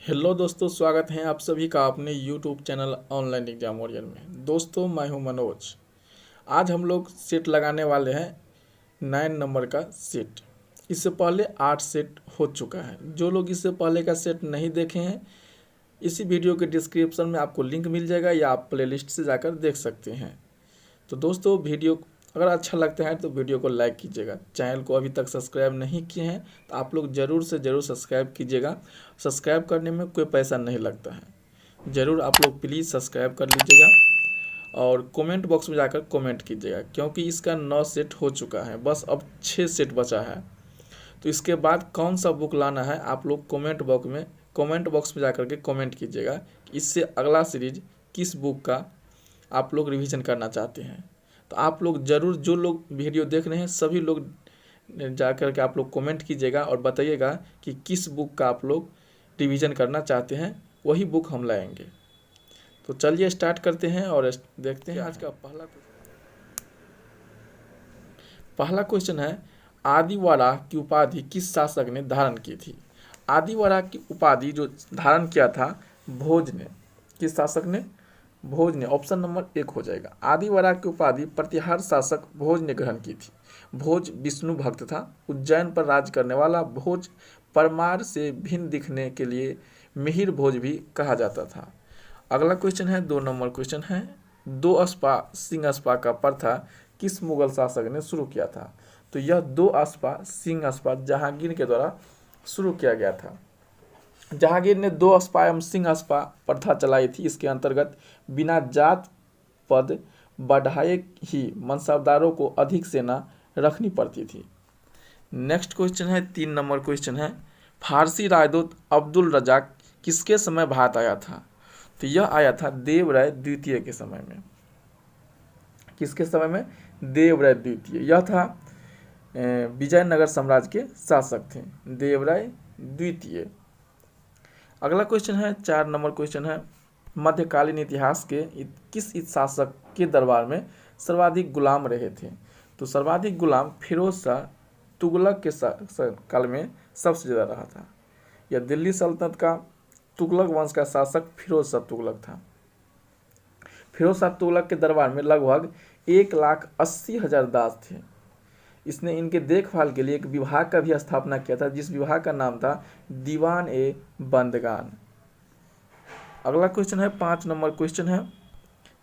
Hello दोस्तों, स्वागत है आप सभी का अपने YouTube channel online exam warrior में। दोस्तों, मैं हूं मनोज। आज हम लोग सेट लगाने वाले हैं 9 नंबर का सेट। इससे पहले 8 सेट हो चुका है। जो लोग इससे पहले का सेट नहीं देखे हैं, इसी वीडियो के डिस्क्रिप्शन में आपको लिंक मिल जाएगा या आप प्लेलिस्ट से जाकर देख सकते हैं। तो दोस्तों, वीडियो अगर अच्छा लगता है तो वीडियो को लाइक कीजिएगा। चैनल को अभी तक सब्सक्राइब नहीं किए हैं तो आप लोग ज़रूर से ज़रूर सब्सक्राइब कीजिएगा। सब्सक्राइब करने में कोई पैसा नहीं लगता है। ज़रूर आप लोग प्लीज़ सब्सक्राइब कर लीजिएगा और कमेंट बॉक्स में जाकर कमेंट कीजिएगा, क्योंकि इसका 9 सेट हो चुका है, बस अब 6 सेट बचा है। तो इसके बाद कौन सा बुक लाना है आप लोग कमेंट बॉक्स में जाकर के कमेंट कीजिएगा। इससे अगला सीरीज किस बुक का आप लोग रिवीजन करना चाहते हैं। तो आप लोग ज़रूर, जो लोग वीडियो देख रहे हैं सभी लोग जा कर के आप लोग कमेंट कीजिएगा और बताइएगा कि किस बुक का आप लोग रिवीजन करना चाहते हैं, वही बुक हम लाएंगे। तो चलिए स्टार्ट करते हैं और देखते हैं आज का पहला क्वेश्चन है, आदिवारा की उपाधि किस शासक ने धारण की थी। आदिवारा की उपाधि जो धारण किया था भोज ने। किस शासक ने? भोज ने। ऑप्शन नंबर 1 हो जाएगा। आदिवारा की उपाधि प्रतिहार शासक भोज ने ग्रहण की थी। भोज विष्णु भक्त था। उज्जैन पर राज करने वाला भोज परमार से भिन्न दिखने के लिए मिहिर भोज भी कहा जाता था। अगला क्वेश्चन है, 2 नंबर क्वेश्चन है, दो अस्पा सिंह अस्पा का प्रथा किस मुगल शासक ने शुरू किया था। तो यह दो अस्पा सिंह अस्पा जहांगीर के द्वारा शुरू किया गया था। जहांगीर ने 2 अस्पा एवं सिंह अस्पा प्रथा चलाई थी। इसके अंतर्गत बिना जात पद बढ़ाए ही मनसबदारों को अधिक सेना रखनी पड़ती थी। नेक्स्ट क्वेश्चन है, 3 नंबर क्वेश्चन है, फारसी राजदूत अब्दुल रजाक किसके समय भारत आया था। तो यह आया था देवराय द्वितीय के समय में। किसके समय में? देवराय द्वितीय। यह था विजयनगर साम्राज्य के शासक थे, देवराय द्वितीय। अगला क्वेश्चन है, 4 नंबर क्वेश्चन है, मध्यकालीन इतिहास के किस शासक के दरबार में सर्वाधिक गुलाम रहे थे। तो सर्वाधिक गुलाम फिरोज शाह तुगलक के काल में सबसे ज़्यादा रहा था। यह दिल्ली सल्तनत का तुगलक वंश का शासक फिरोज शाह तुगलक था। फिरोज शाह तुगलक के दरबार में लगभग 1,80,000 दास थे। इसने इनके देखभाल के लिए एक विभाग का भी स्थापना किया था, जिस विभाग का नाम था दीवान ए बंदगान। अगला क्वेश्चन है, 5 नंबर क्वेश्चन है,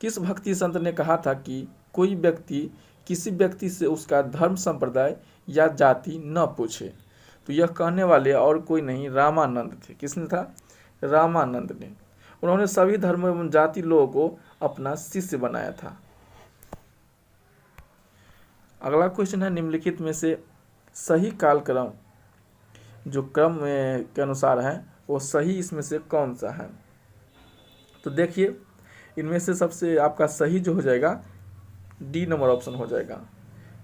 किस भक्ति संत ने कहा था कि कोई व्यक्ति किसी व्यक्ति से उसका धर्म संप्रदाय या जाति न पूछे। तो यह कहने वाले और कोई नहीं, रामानंद थे। किसने था? रामानंद ने। उन्होंने सभी धर्म एवं जाति लोगों को अपना शिष्य बनाया था। अगला क्वेश्चन है, निम्नलिखित में से सही कालक्रम जो क्रम के अनुसार है वो सही इसमें से कौन सा है। तो देखिए, इनमें से सबसे आपका सही जो हो जाएगा डी नंबर ऑप्शन हो जाएगा।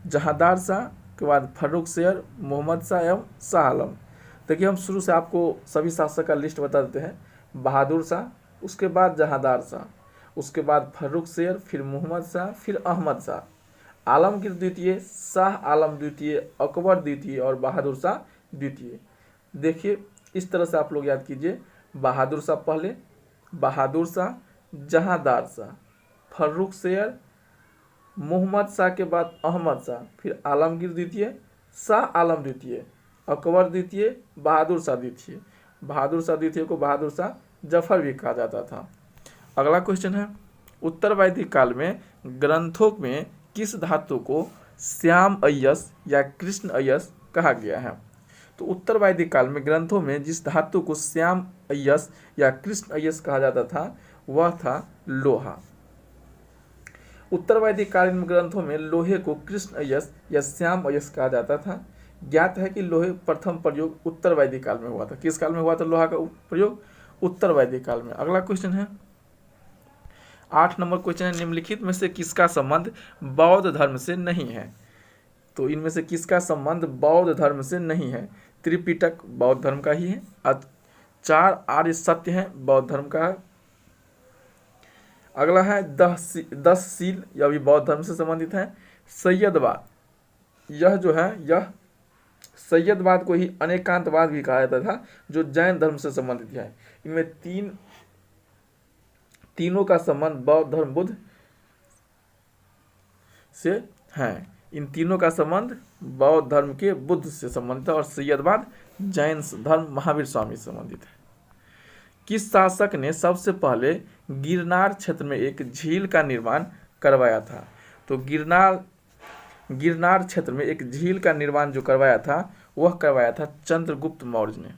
जहांदार शाह के बाद फर्रुख शेर, मोहम्मद शाह एवं शाह आलम। देखिए, हम शुरू से आपको सभी शासक का लिस्ट बता देते हैं। बहादुर शाह, उसके बाद जहांदार शाह, उसके बाद फर्रुख शेर, फिर मोहम्मद शाह, फिर अहमद शाह, आलमगीर द्वितीय, शाह आलम द्वितीय, अकबर द्वितीय और बहादुर शाह द्वितीय। देखिए, इस तरह से आप लोग याद कीजिए। बहादुर शाह पहले, बहादुर शाह, जहांदार शाह, फर्रुख शेर, मोहम्मद शाह के बाद अहमद शाह, फिर आलमगीर द्वितीय, शाह आलम द्वितीय, अकबर द्वितीय, बहादुर शाह द्वितीय। बहादुर शाह द्वितीय को बहादुर शाह जफर भी कहा जाता था। अगला क्वेश्चन है, उत्तर वैदिक काल में ग्रंथों में किस धातु को श्याम अयस या कृष्ण अयस कहा गया है। तो उत्तर वैदिक काल में ग्रंथों में जिस धातु को श्याम अयस या कृष्ण अयस कहा जाता था वह था लोहा। उत्तर वैदिक कालीन ग्रंथों में लोहे को कृष्ण अयस या श्याम अयस कहा जाता था। ज्ञात है कि लोहे प्रथम प्रयोग उत्तर वैदिक काल में हुआ था। किस काल में हुआ था लोहा का प्रयोग? उत्तर वैदिक काल में। अगला क्वेश्चन है, 8 नंबर क्वेश्चन है, निम्नलिखित में से किसका संबंध बौद्ध धर्म से नहीं है। तो इनमें से किसका संबंध बौद्ध धर्म से नहीं है। त्रिपिटक बौद्ध धर्म का ही है। 4 आर्य सत्य है बौद्ध धर्म का है। अगला है 10 शील, यह भी बौद्ध धर्म से संबंधित है। सैयदवाद, यह जो है यह सैयदवाद को ही अनेकांतवाद भी कहा जाता था, जो जैन धर्म से संबंधित है। इनमें तीनों का संबंध बौद्ध धर्म बुद्ध से है। इन तीनों का संबंध बौद्ध धर्म के बुद्ध से संबंधित है और सैयदवाद जैन धर्म महावीर स्वामी से संबंधित है। किस शासक ने सबसे पहले गिरनार क्षेत्र में एक झील का निर्माण करवाया था? तो गिरनार क्षेत्र में एक झील का निर्माण जो करवाया था वह करवाया था चंद्रगुप्त मौर्य ने।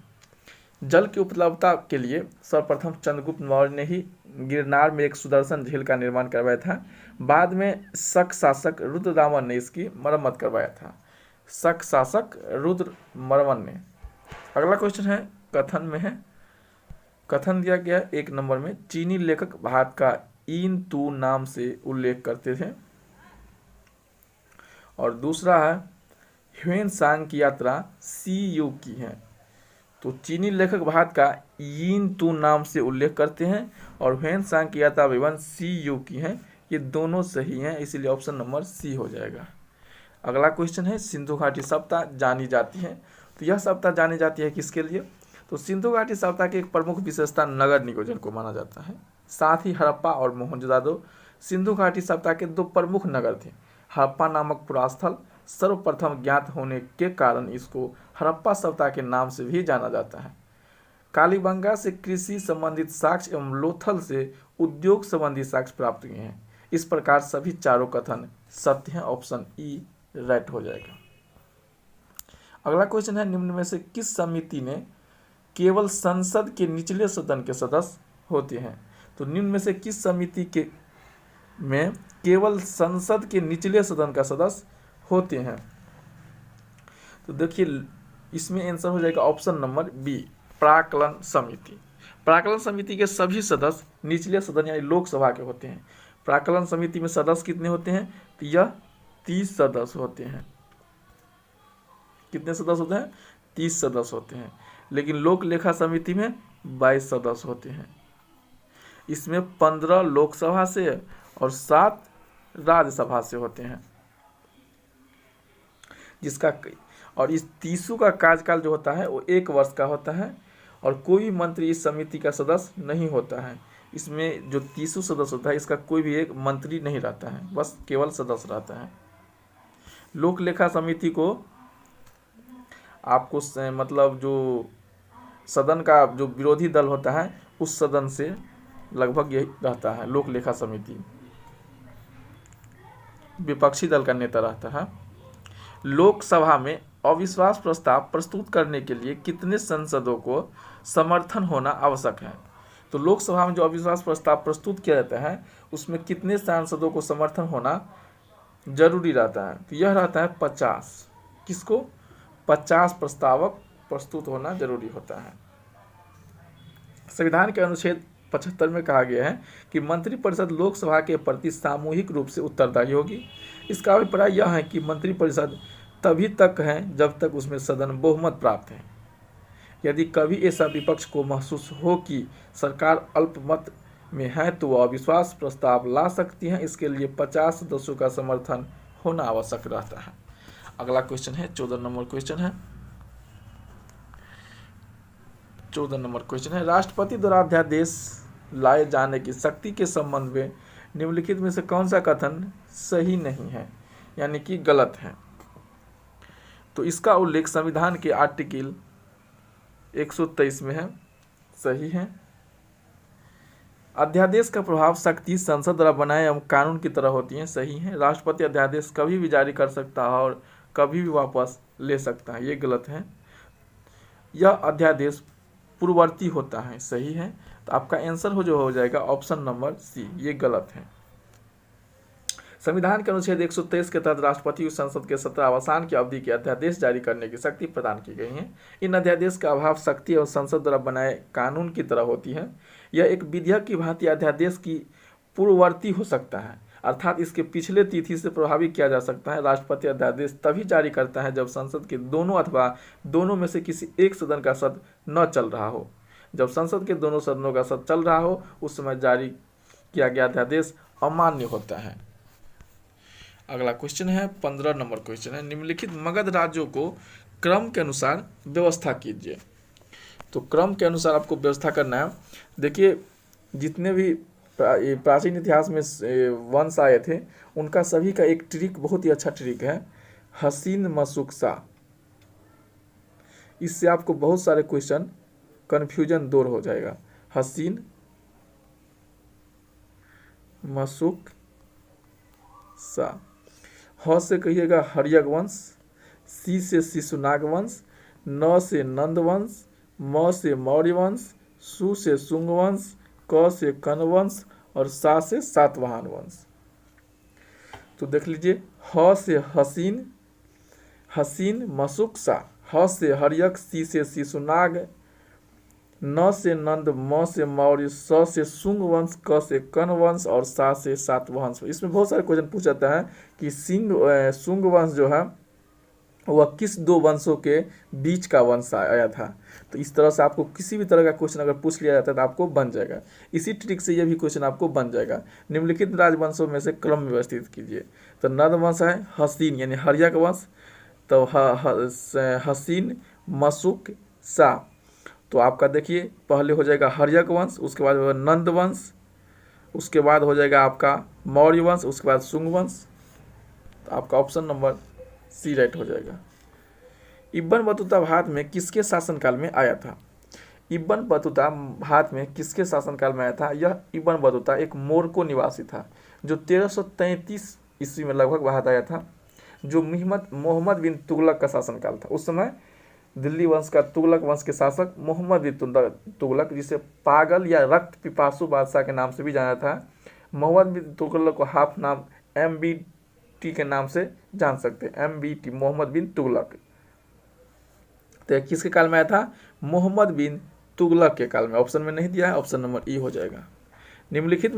जल की उपलब्धता के लिए सर्वप्रथम चंद्रगुप्त मौर्य ने ही गिरनार में एक सुदर्शन झील का निर्माण करवाया था। बाद में शक शासक रुद्रदामन ने इसकी मरम्मत करवाया था। शक शासक रुद्रमर्मन ने। अगला क्वेश्चन है कथन में है। कथन दिया गया 1 नंबर में, चीनी लेखक भारत का इन तू नाम से उल्लेख करते थे। और दूसरा है ह्वेनसांग की यात्रा सी यू की है। तो चीनी लेखक भारत का यीन तू नाम से उल्लेख करते हैं और ह्वेनसांग की यात्रा विवरण सी यू की है। ये दोनों सही हैं, इसीलिए ऑप्शन नंबर सी हो जाएगा। अगला क्वेश्चन है सिंधु घाटी सभ्यता जानी जाती है। तो यह सभ्यता जानी जाती है किसके लिए? तो सिंधु घाटी सभ्यता की एक प्रमुख विशेषता नगर नियोजन को माना जाता है। साथ ही हड़प्पा और मोहनजोदाड़ो सिंधु घाटी सभ्यता के 2 प्रमुख नगर थे। हड़प्पा नामक पुरास्थल सर्वप्रथम ज्ञात होने के कारण इसको हड़प्पा सभ्यता के नाम से भी जाना जाता है। कालीबंगा से कृषि संबंधित साक्ष्य एवं लोथल से उद्योग संबंधी साक्ष्य प्राप्त हुए हैं। इस प्रकार सभी चारों कथन सत्य हैं। ऑप्शन ई राइट हो जाएगा। अगला क्वेश्चन है निम्न में से किस समिति ने केवल संसद के निचले सदन के सदस्य होते हैं? तो निम्न में से किस समिति में केवल संसद के निचले सदन का सदस्य होते हैं? तो देखिए इसमें आंसर हो जाएगा ऑप्शन नंबर बी, प्राक्कलन समिति। प्राक्कलन समिति के सभी सदस्य निचले सदन यानी लोकसभा के होते हैं। प्राक्कलन समिति में सदस्य कितने होते हैं? तो यह 30 सदस्य होते हैं। कितने सदस्य होते हैं? 30 सदस्य होते हैं। लेकिन लोक लेखा समिति में 22 सदस्य होते हैं। इसमें 15 लोकसभा से और 7 राज्यसभा से होते हैं। जिसका और इस 30 का कार्यकाल जो होता है वो 1 वर्ष का होता है और कोई भी मंत्री इस समिति का सदस्य नहीं होता है। इसमें जो 30 सदस्य होता है इसका कोई भी एक मंत्री नहीं रहता है, बस केवल सदस्य रहता है। लोक लेखा समिति को आपको मतलब जो सदन का जो विरोधी दल होता है उस सदन से लगभग यही रहता है। लोक लेखा समिति विपक्षी दल का नेता रहता है। लोकसभा में अविश्वास प्रस्ताव प्रस्तुत करने के लिए कितने सांसदों को समर्थन होना आवश्यक है? तो लोकसभा में जो अविश्वास प्रस्ताव प्रस्तुत किया जाता है उसमें कितने सांसदों को समर्थन होना जरूरी रहता है? तो यह रहता है 50। किसको? 50 प्रस्तावक प्रस्तुत होना जरूरी होता है। संविधान के अनुच्छेद 75 में कहा गया है कि मंत्रिपरिषद लोकसभा के प्रति सामूहिक रूप से उत्तरदायी होगी। इसका अभिप्राय यह है कि मंत्रिपरिषद तभी तक है जब तक उसमें सदन बहुमत प्राप्त है। यदि कभी ऐसा विपक्ष को महसूस हो कि सरकार अल्पमत में है तो वह अविश्वास प्रस्ताव ला सकती है। इसके लिए 50 सदस्यों का समर्थन होना आवश्यक रहता है। अगला क्वेश्चन है 14 नंबर क्वेश्चन है। 14 नंबर क्वेश्चन है राष्ट्रपति द्वारा अध्यादेश लाए जाने की शक्ति के संबंध में निम्नलिखित में से कौन सा कथन सही नहीं है यानी कि गलत है? तो इसका उल्लेख संविधान के आर्टिकल 123 में है, सही है। अध्यादेश का प्रभाव शक्ति संसद द्वारा बनाए एवं कानून की तरह होती है, सही है। राष्ट्रपति अध्यादेश कभी भी जारी कर सकता है और कभी भी वापस ले सकता है, ये गलत है। यह अध्यादेश पूर्ववर्ती होता है, सही है। तो आपका आंसर हो जाएगा ऑप्शन नंबर सी, ये गलत है। संविधान के अनुच्छेद 123 के तहत राष्ट्रपति को संसद के सत्रावसान की अवधि के अध्यादेश जारी करने की शक्ति प्रदान की गई है। इन अध्यादेश का अभाव शक्ति और संसद द्वारा बनाए कानून की तरह होती है। यह एक विधेयक की भांति अध्यादेश की पूर्ववर्ती हो सकता है, अर्थात इसके पिछले तिथि से प्रभावित किया जा सकता है। राष्ट्रपति अध्यादेश तभी जारी करता है जब संसद के दोनों अथवा दोनों में से किसी एक सदन का सत्र न चल रहा हो। जब संसद के दोनों सदनों का सत्र चल रहा हो उस समय जारी किया गया अध्यादेश अमान्य होता है। अगला क्वेश्चन है 15 नंबर क्वेश्चन है निम्नलिखित मगध राज्यों को क्रम के अनुसार व्यवस्था कीजिए। तो क्रम के अनुसार आपको व्यवस्था करना है। देखिए जितने भी प्राचीन इतिहास में वंश आए थे उनका सभी का एक ट्रिक, बहुत ही अच्छा ट्रिक है, हसीन मशूक सा। इससे आपको बहुत सारे क्वेश्चन कन्फ्यूजन दूर हो जाएगा। हसीन मशूक सा। ह से कहिएगा हर्यक वंश, सी से शिशुनाग वंश, न से नंद वंश, म से मौर्य वंश, सु से शुंग वंश, क से कन वंश और सा से सातवाहन वंश। तो देख लीजिए, ह से हसीन, हसीन मशूक सा, ह से हर्यक, सी से शिशुनाग, न से नंद, म से मौर्य, स से शुंग वंश, क से कन वंश और सा से सातवाहन वंश। इसमें बहुत सारे क्वेश्चन पूछ जाता है कि शुंग वंश जो है वह किस दो वंशों के बीच का वंश आया था। तो इस तरह से आपको किसी भी तरह का क्वेश्चन अगर पूछ लिया जाता है तो आपको बन जाएगा। इसी ट्रिक से यह भी क्वेश्चन आपको बन जाएगा। निम्नलिखित राजवंशों में से क्रम व्यवस्थित कीजिए। तो नंद वंश है हसीन यानी हर्यक वंश, तो हसीन मशूक सा। तो आपका देखिए पहले हो जाएगा हर्यक वंश, उसके बाद होगा नंद वंश, उसके बाद हो जाएगा आपका मौर्य वंश, उसके बाद शुंग वंश। तो आपका ऑप्शन नंबर सी राइट हो जाएगा। इब्बन बतूता भारत में किसके शासनकाल में आया था? इब्बन बतूता भारत में किसके शासनकाल में आया था? यह इब्बन बतूता एक मोरको निवासी था जो 1333 ईस्वी में लगभग भारत आया था, जो मोहम्मद बिन तुगलक का शासनकाल था। उस समय दिल्ली वंश का तुगलक वंश के शासक मोहम्मद बिन तुगलक, जिसे पागल या रक्त पिपासु बादशाह के नाम से भी जाना था, मोहम्मद बिन तुगलक को हाफ नाम MBT के नाम से जान सकते हैं, MBT मोहम्मद बिन तुगलक। तो किसके काल में आया था? मोहम्मद बिन तुगलक के काल में। ऑप्शन में नहीं दिया है, ऑप्शन नंबर ई हो जाएगा। निम्नलिखित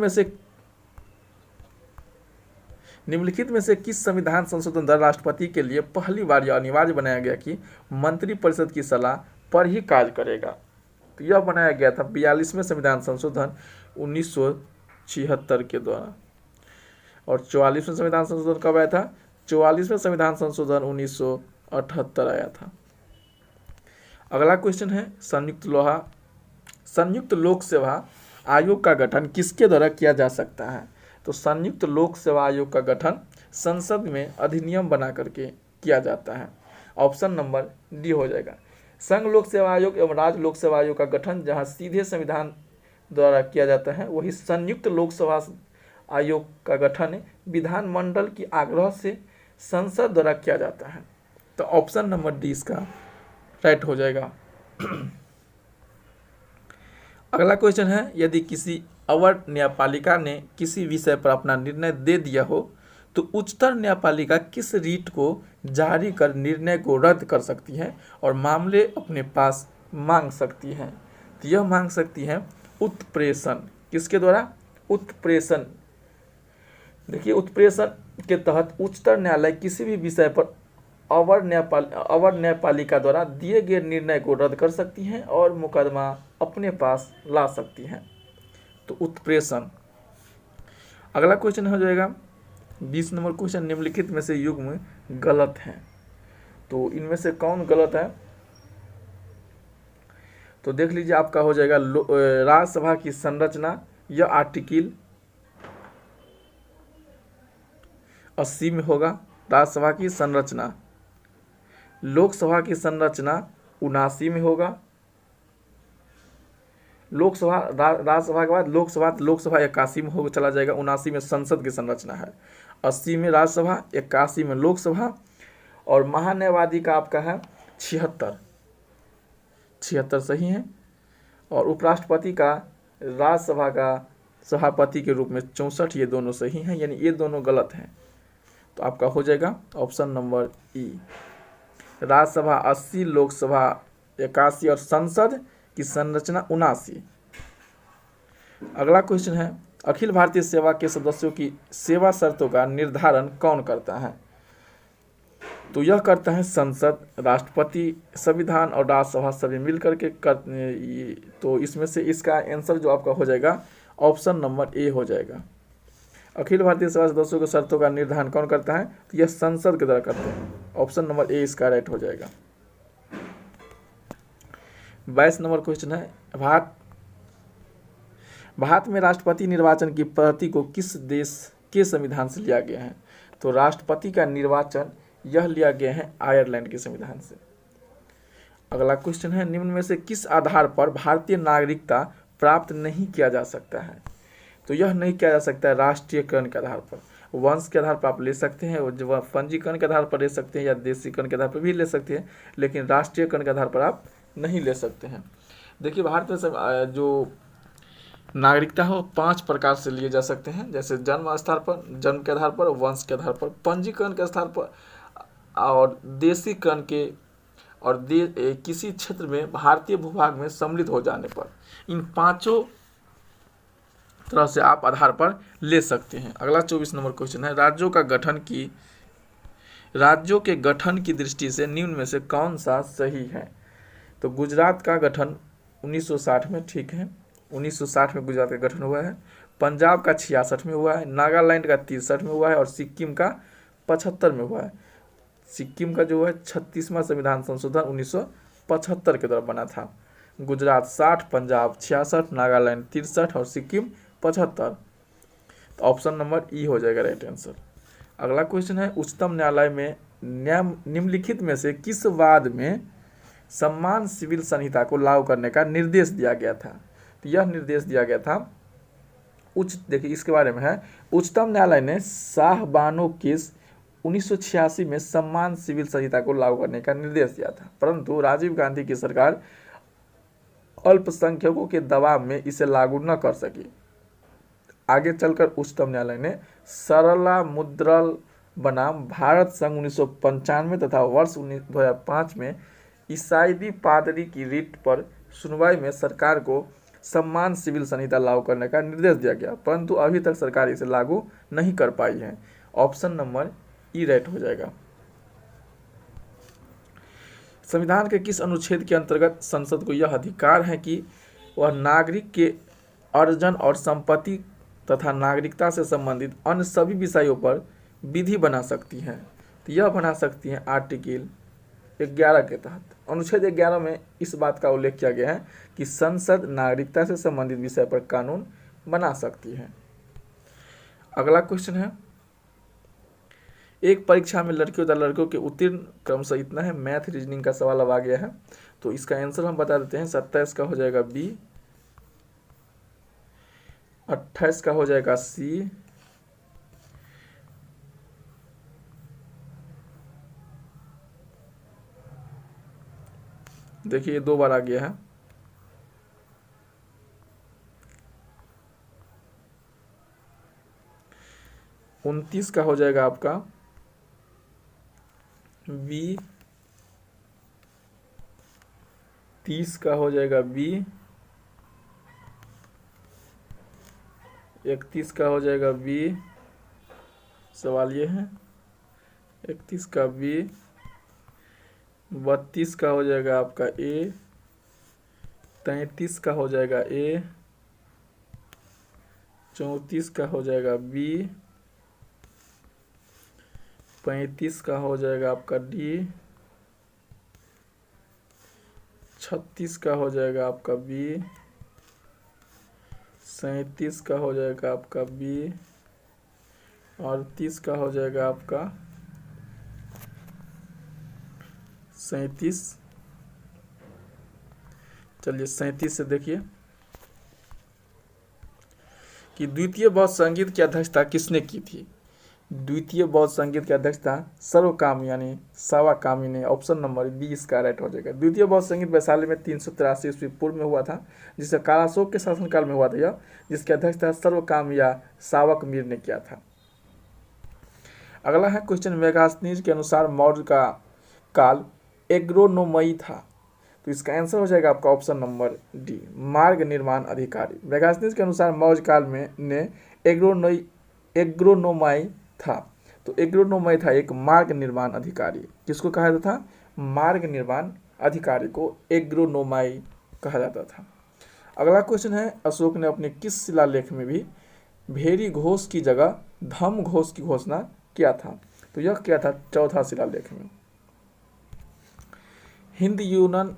में से किस संविधान संशोधन द्वारा राष्ट्रपति के लिए पहली बार यह अनिवार्य बनाया गया कि मंत्रिपरिषद की सलाह पर ही कार्य करेगा? तो यह बनाया गया था 42वें संविधान संशोधन 1976 के द्वारा। और 44वें संविधान संशोधन कब आया था? 44वें संविधान संशोधन 1978 आया था। अगला क्वेश्चन है संयुक्त लोक सेवा आयोग का गठन किसके द्वारा किया जा सकता है? तो संयुक्त लोक सेवा आयोग का गठन संसद में अधिनियम बना करके किया जाता है। ऑप्शन नंबर डी हो जाएगा। संघ लोक सेवा आयोग एवं राज्य लोक सेवा आयोग का गठन जहां सीधे संविधान द्वारा किया जाता है, वही संयुक्त लोक सेवा आयोग का गठन विधानमंडल की आग्रह से संसद द्वारा किया जाता है। तो ऑप्शन नंबर डी इसका राइट हो जाएगा। अगला क्वेश्चन है, यदि किसी अवर न्यायपालिका ने किसी विषय पर अपना निर्णय दे दिया हो तो उच्चतर न्यायपालिका किस रीट को जारी कर निर्णय को रद्द कर सकती है और मामले अपने पास मांग सकती है? तो यह मांग सकती है उत्प्रेषण। किसके द्वारा? उत्प्रेषण। देखिए उत्प्रेषण के तहत उच्चतर न्यायालय किसी भी विषय पर अवर न्यायपालिका द्वारा दिए गए निर्णय को रद्द कर सकती हैं और मुकदमा अपने पास ला सकती हैं। तो उत्प्रेषण। अगला क्वेश्चन हो जाएगा 20 नंबर क्वेश्चन, निम्नलिखित में से युग्म गलत है। तो इनमें से कौन गलत है? तो देख लीजिए, आपका हो जाएगा राज्यसभा की संरचना, यह आर्टिकल 80 में होगा। राज्यसभा की संरचना। लोकसभा की संरचना 79 में होगा। लोकसभा राज्यसभा के बाद लोकसभा 81 में होगा, चला जाएगा। 79 में संसद की संरचना है, 80 में राज्यसभा, 81 में लोकसभा। और महान्यायवादी का आपका है 76 सही है। और उपराष्ट्रपति का राज्यसभा का सभापति के रूप में 64, ये दोनों सही हैं, यानी ये दोनों गलत हैं। तो आपका हो जाएगा ऑप्शन नंबर ई। राज्यसभा 80, लोकसभा 81 और संसद की संरचना 79। अगला क्वेश्चन है, अखिल भारतीय सेवा के सदस्यों की सेवा शर्तों का निर्धारण कौन करता है? तो यह करता है संसद, राष्ट्रपति, संविधान और राज्यसभा सभी मिलकर के तो इसमें से इसका आंसर जो आपका हो जाएगा ऑप्शन नंबर ए हो जाएगा। अखिल भारतीय सेवा सदस्यों के शर्तों का निर्धारण कौन करता है? तो यह संसद के द्वारा करते हैं। ऑप्शन नंबर ए इसका राइट हो जाएगा। 22 नंबर क्वेश्चन है, भारत में राष्ट्रपति निर्वाचन की पद्धति को किस देश के संविधान से लिया गया है? तो राष्ट्रपति का निर्वाचन यह लिया गया है आयरलैंड के संविधान से। अगला क्वेश्चन है, निम्न में से किस आधार पर भारतीय नागरिकता प्राप्त नहीं किया जा सकता है? तो यह नहीं किया जा सकता है राष्ट्रीयकरण के आधार पर। वंश के आधार पर आप ले सकते हैं, और पंजीकरण के आधार पर ले सकते हैं, या देशीकरण के आधार पर भी ले सकते हैं, लेकिन राष्ट्रीयकरण के आधार पर आप नहीं ले सकते हैं। देखिए, भारत में जो नागरिकता हो 5 प्रकार से लिए जा सकते हैं, जैसे जन्म आधार पर, जन्म के आधार पर, वंश के आधार पर, पंजीकरण के आधार पर, और देशीकरण के, और किसी क्षेत्र में भारतीय भूभाग में सम्मिलित हो जाने पर। इन 5 तरह से आप आधार पर ले सकते हैं। अगला 24 नंबर क्वेश्चन है, राज्यों के गठन की दृष्टि से निम्न में से कौन सा सही है? तो गुजरात का गठन 1960 में ठीक है, 1960 में गुजरात का गठन हुआ है। पंजाब का 66 में हुआ है, नागालैंड का 63 में हुआ है, और सिक्किम का 75 में हुआ है। सिक्किम का जो है 36वां संविधान संशोधन 1975 के दौरान बना था। गुजरात 60, पंजाब 66, नागालैंड 63 और सिक्किम 75। तो ऑप्शन नंबर ई हो जाएगा राइट आंसर। अगला क्वेश्चन है, उच्चतम न्यायालय में निम्नलिखित में से किस वाद में समान सिविल संहिता को लागू करने का निर्देश दिया गया था? तो यह निर्देश दिया गया था देखिए इसके बारे में है, उच्चतम न्यायालय ने शाहबानो केस 1986 में समान सिविल संहिता को लागू करने का निर्देश दिया था, परंतु राजीव गांधी की सरकार अल्पसंख्यकों के दबाव में इसे लागू न कर सकी। आगे चलकर उच्चतम न्यायालय ने सरला मुद्रल बनाम भारत संघ 1995 तथा वर्ष 2005 में ईसाई पादरी की रिट पर सुनवाई में सरकार को समान सिविल संहिता लागू करने का निर्देश दिया गया, परंतु अभी तक सरकार इसे लागू नहीं कर पाई है। ऑप्शन नंबर ई राइट हो जाएगा। संविधान के किस अनुच्छेद के अंतर्गत संसद को यह अधिकार है कि वह नागरिक के अर्जन और संपत्ति तथा नागरिकता से संबंधित अन्य सभी विषयों पर विधि बना सकती है? तो यह बना सकती है आर्टिकल 11 के तहत। अनुच्छेद 11 में इस बात का उल्लेख किया गया है कि संसद नागरिकता से संबंधित विषय पर कानून बना सकती है। अगला क्वेश्चन है, एक परीक्षा में लड़कियों तथा लड़कों के उत्तीर्ण क्रमशः इतना है। मैथ रीजनिंग का सवाल अब आ गया है, तो इसका आंसर हम बता देते हैं। 27 का हो जाएगा बी, 28 का हो जाएगा सी, देखिए ये 2 बार आ गया है, 29 का हो जाएगा आपका बी, 30 का हो जाएगा बी, 31 का हो जाएगा बी, सवाल ये है 31 का बी, 32 का हो जाएगा आपका ए, 33 का हो जाएगा ए, 34 का हो जाएगा बी, 35 का हो जाएगा आपका डी, 36 का हो जाएगा आपका बी, 37 का हो जाएगा आपका बी, और 30 का हो जाएगा आपका 37। चलिए 37 से देखिए कि द्वितीय बौद्ध संगीत की अध्यक्षता किसने की थी? द्वितीय बौद्ध संगीत की अध्यक्षता सर्वकामी यानी सावाकामी ने। ऑप्शन नंबर बी इसका राइट हो जाएगा। द्वितीय बौद्ध संगीत वैशाली में 383 ईस्वी पूर्व में हुआ था, जिसका कालाशोक के शासनकाल में हुआ था यह, जिसकी अध्यक्षता सर्वकाम या सावक मीर ने किया था। अगला है क्वेश्चन, मेगास्थनीज के अनुसार मौर्य का काल एग्रोनोमई था, तो इसका आंसर हो जाएगा आपका ऑप्शन नंबर डी, मार्ग निर्माण अधिकारी। मेगास्थनीज के अनुसार मौर्य काल में ने एग्रोनोमाई था, तो एग्रोनोमाई था एक मार्ग निर्माण अधिकारी। किसको कहा जाता था? मार्ग निर्माण अधिकारी को एग्रोनोमाई कहा जाता था। अगला क्वेश्चन है, अशोक ने अपने किस शिलालेख में भी भेरी घोष की जगह धम घोष की घोषणा किया था? तो यह किया था चौथा शिलालेख में। हिंद यूनियन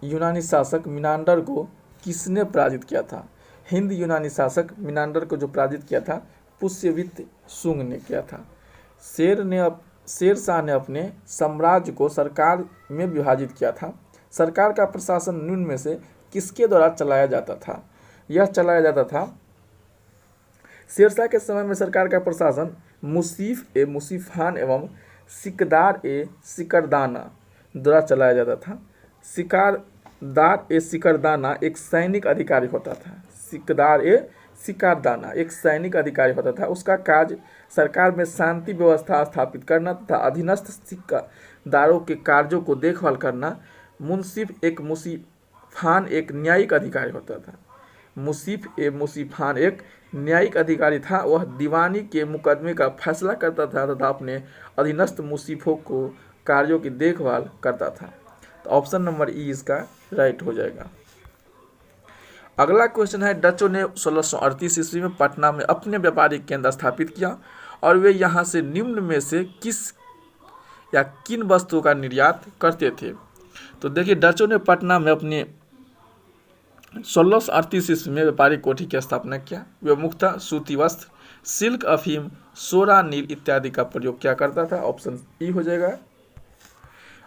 यूनानी शासक मिनांडर को किसने पराजित किया था? हिंद यूनानी शासक मिनांडर को जो पराजित किया था पुष्यवित शुंग ने किया था। शेर शाह ने अपने साम्राज्य को सरकार में विभाजित किया था। सरकार का प्रशासन निम्न में से किसके द्वारा चलाया जाता था? यह चलाया जाता था, शेरशाह के समय में सरकार का प्रशासन मुसीफ ए मुसीफान एवं सिकदार ए सिकरदाना द्वारा चलाया जाता था। सिकदार ए सिकरदाना एक सैनिक अधिकारी होता था। सिकदार ए सिकरदाना एक सैनिक अधिकारी होता था। उसका कार्य सरकार में शांति व्यवस्था स्थापित करना तथा अधीनस्थ सिकदारों के कार्यों को देखभाल करना। मुसीफान एक न्यायिक अधिकारी होता था। मुसीफान एक न्यायिक अधिकारी था। वह दीवानी के मुकदमे का फैसला करता था तथा अपने अधीनस्थ मुसीफों को कार्यों की देखभाल करता था। तो ऑप्शन नंबर ई इसका राइट हो जाएगा। अगला क्वेश्चन है, डचों ने 1638 ईस्वी में पटना में अपने व्यापारिक केंद्र स्थापित किया और वे यहाँ से निम्न में से किस या किन वस्तुओं का निर्यात करते थे? तो देखिए, डचों ने पटना में अपने 1638 ईस्वी में व्यापारिक कोठी की स्थापना किया। वे मुख्यतः सूती वस्त्र, सिल्क, अफीम, सोरा, नील इत्यादि का प्रयोग किया करता था। ऑप्शन ई हो जाएगा।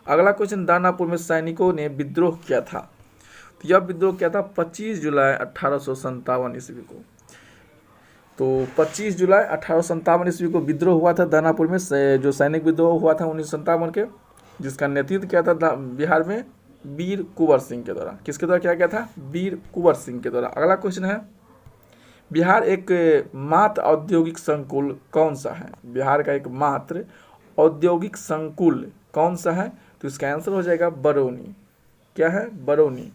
अगला क्वेश्चन, दानापुर में सैनिकों ने विद्रोह किया था। तो यह विद्रोह किया था 25 जुलाई 1857 ईस्वी को। तो 25 जुलाई 1857 ईस्वी को विद्रोह हुआ था दानापुर में, जो सैनिक विद्रोह हुआ था 1957 के, जिसका नेतृत्व किया था बिहार में वीर कुंवर सिंह के द्वारा। किसके द्वारा किया गया था? वीर कुंवर सिंह के द्वारा। अगला क्वेश्चन है, बिहार एक मात्र औद्योगिक संकुल कौन सा है? बिहार का एक मात्र औद्योगिक संकुल कौन सा है? तो इसका आंसर हो जाएगा बरौनी। क्या है? बरौनी।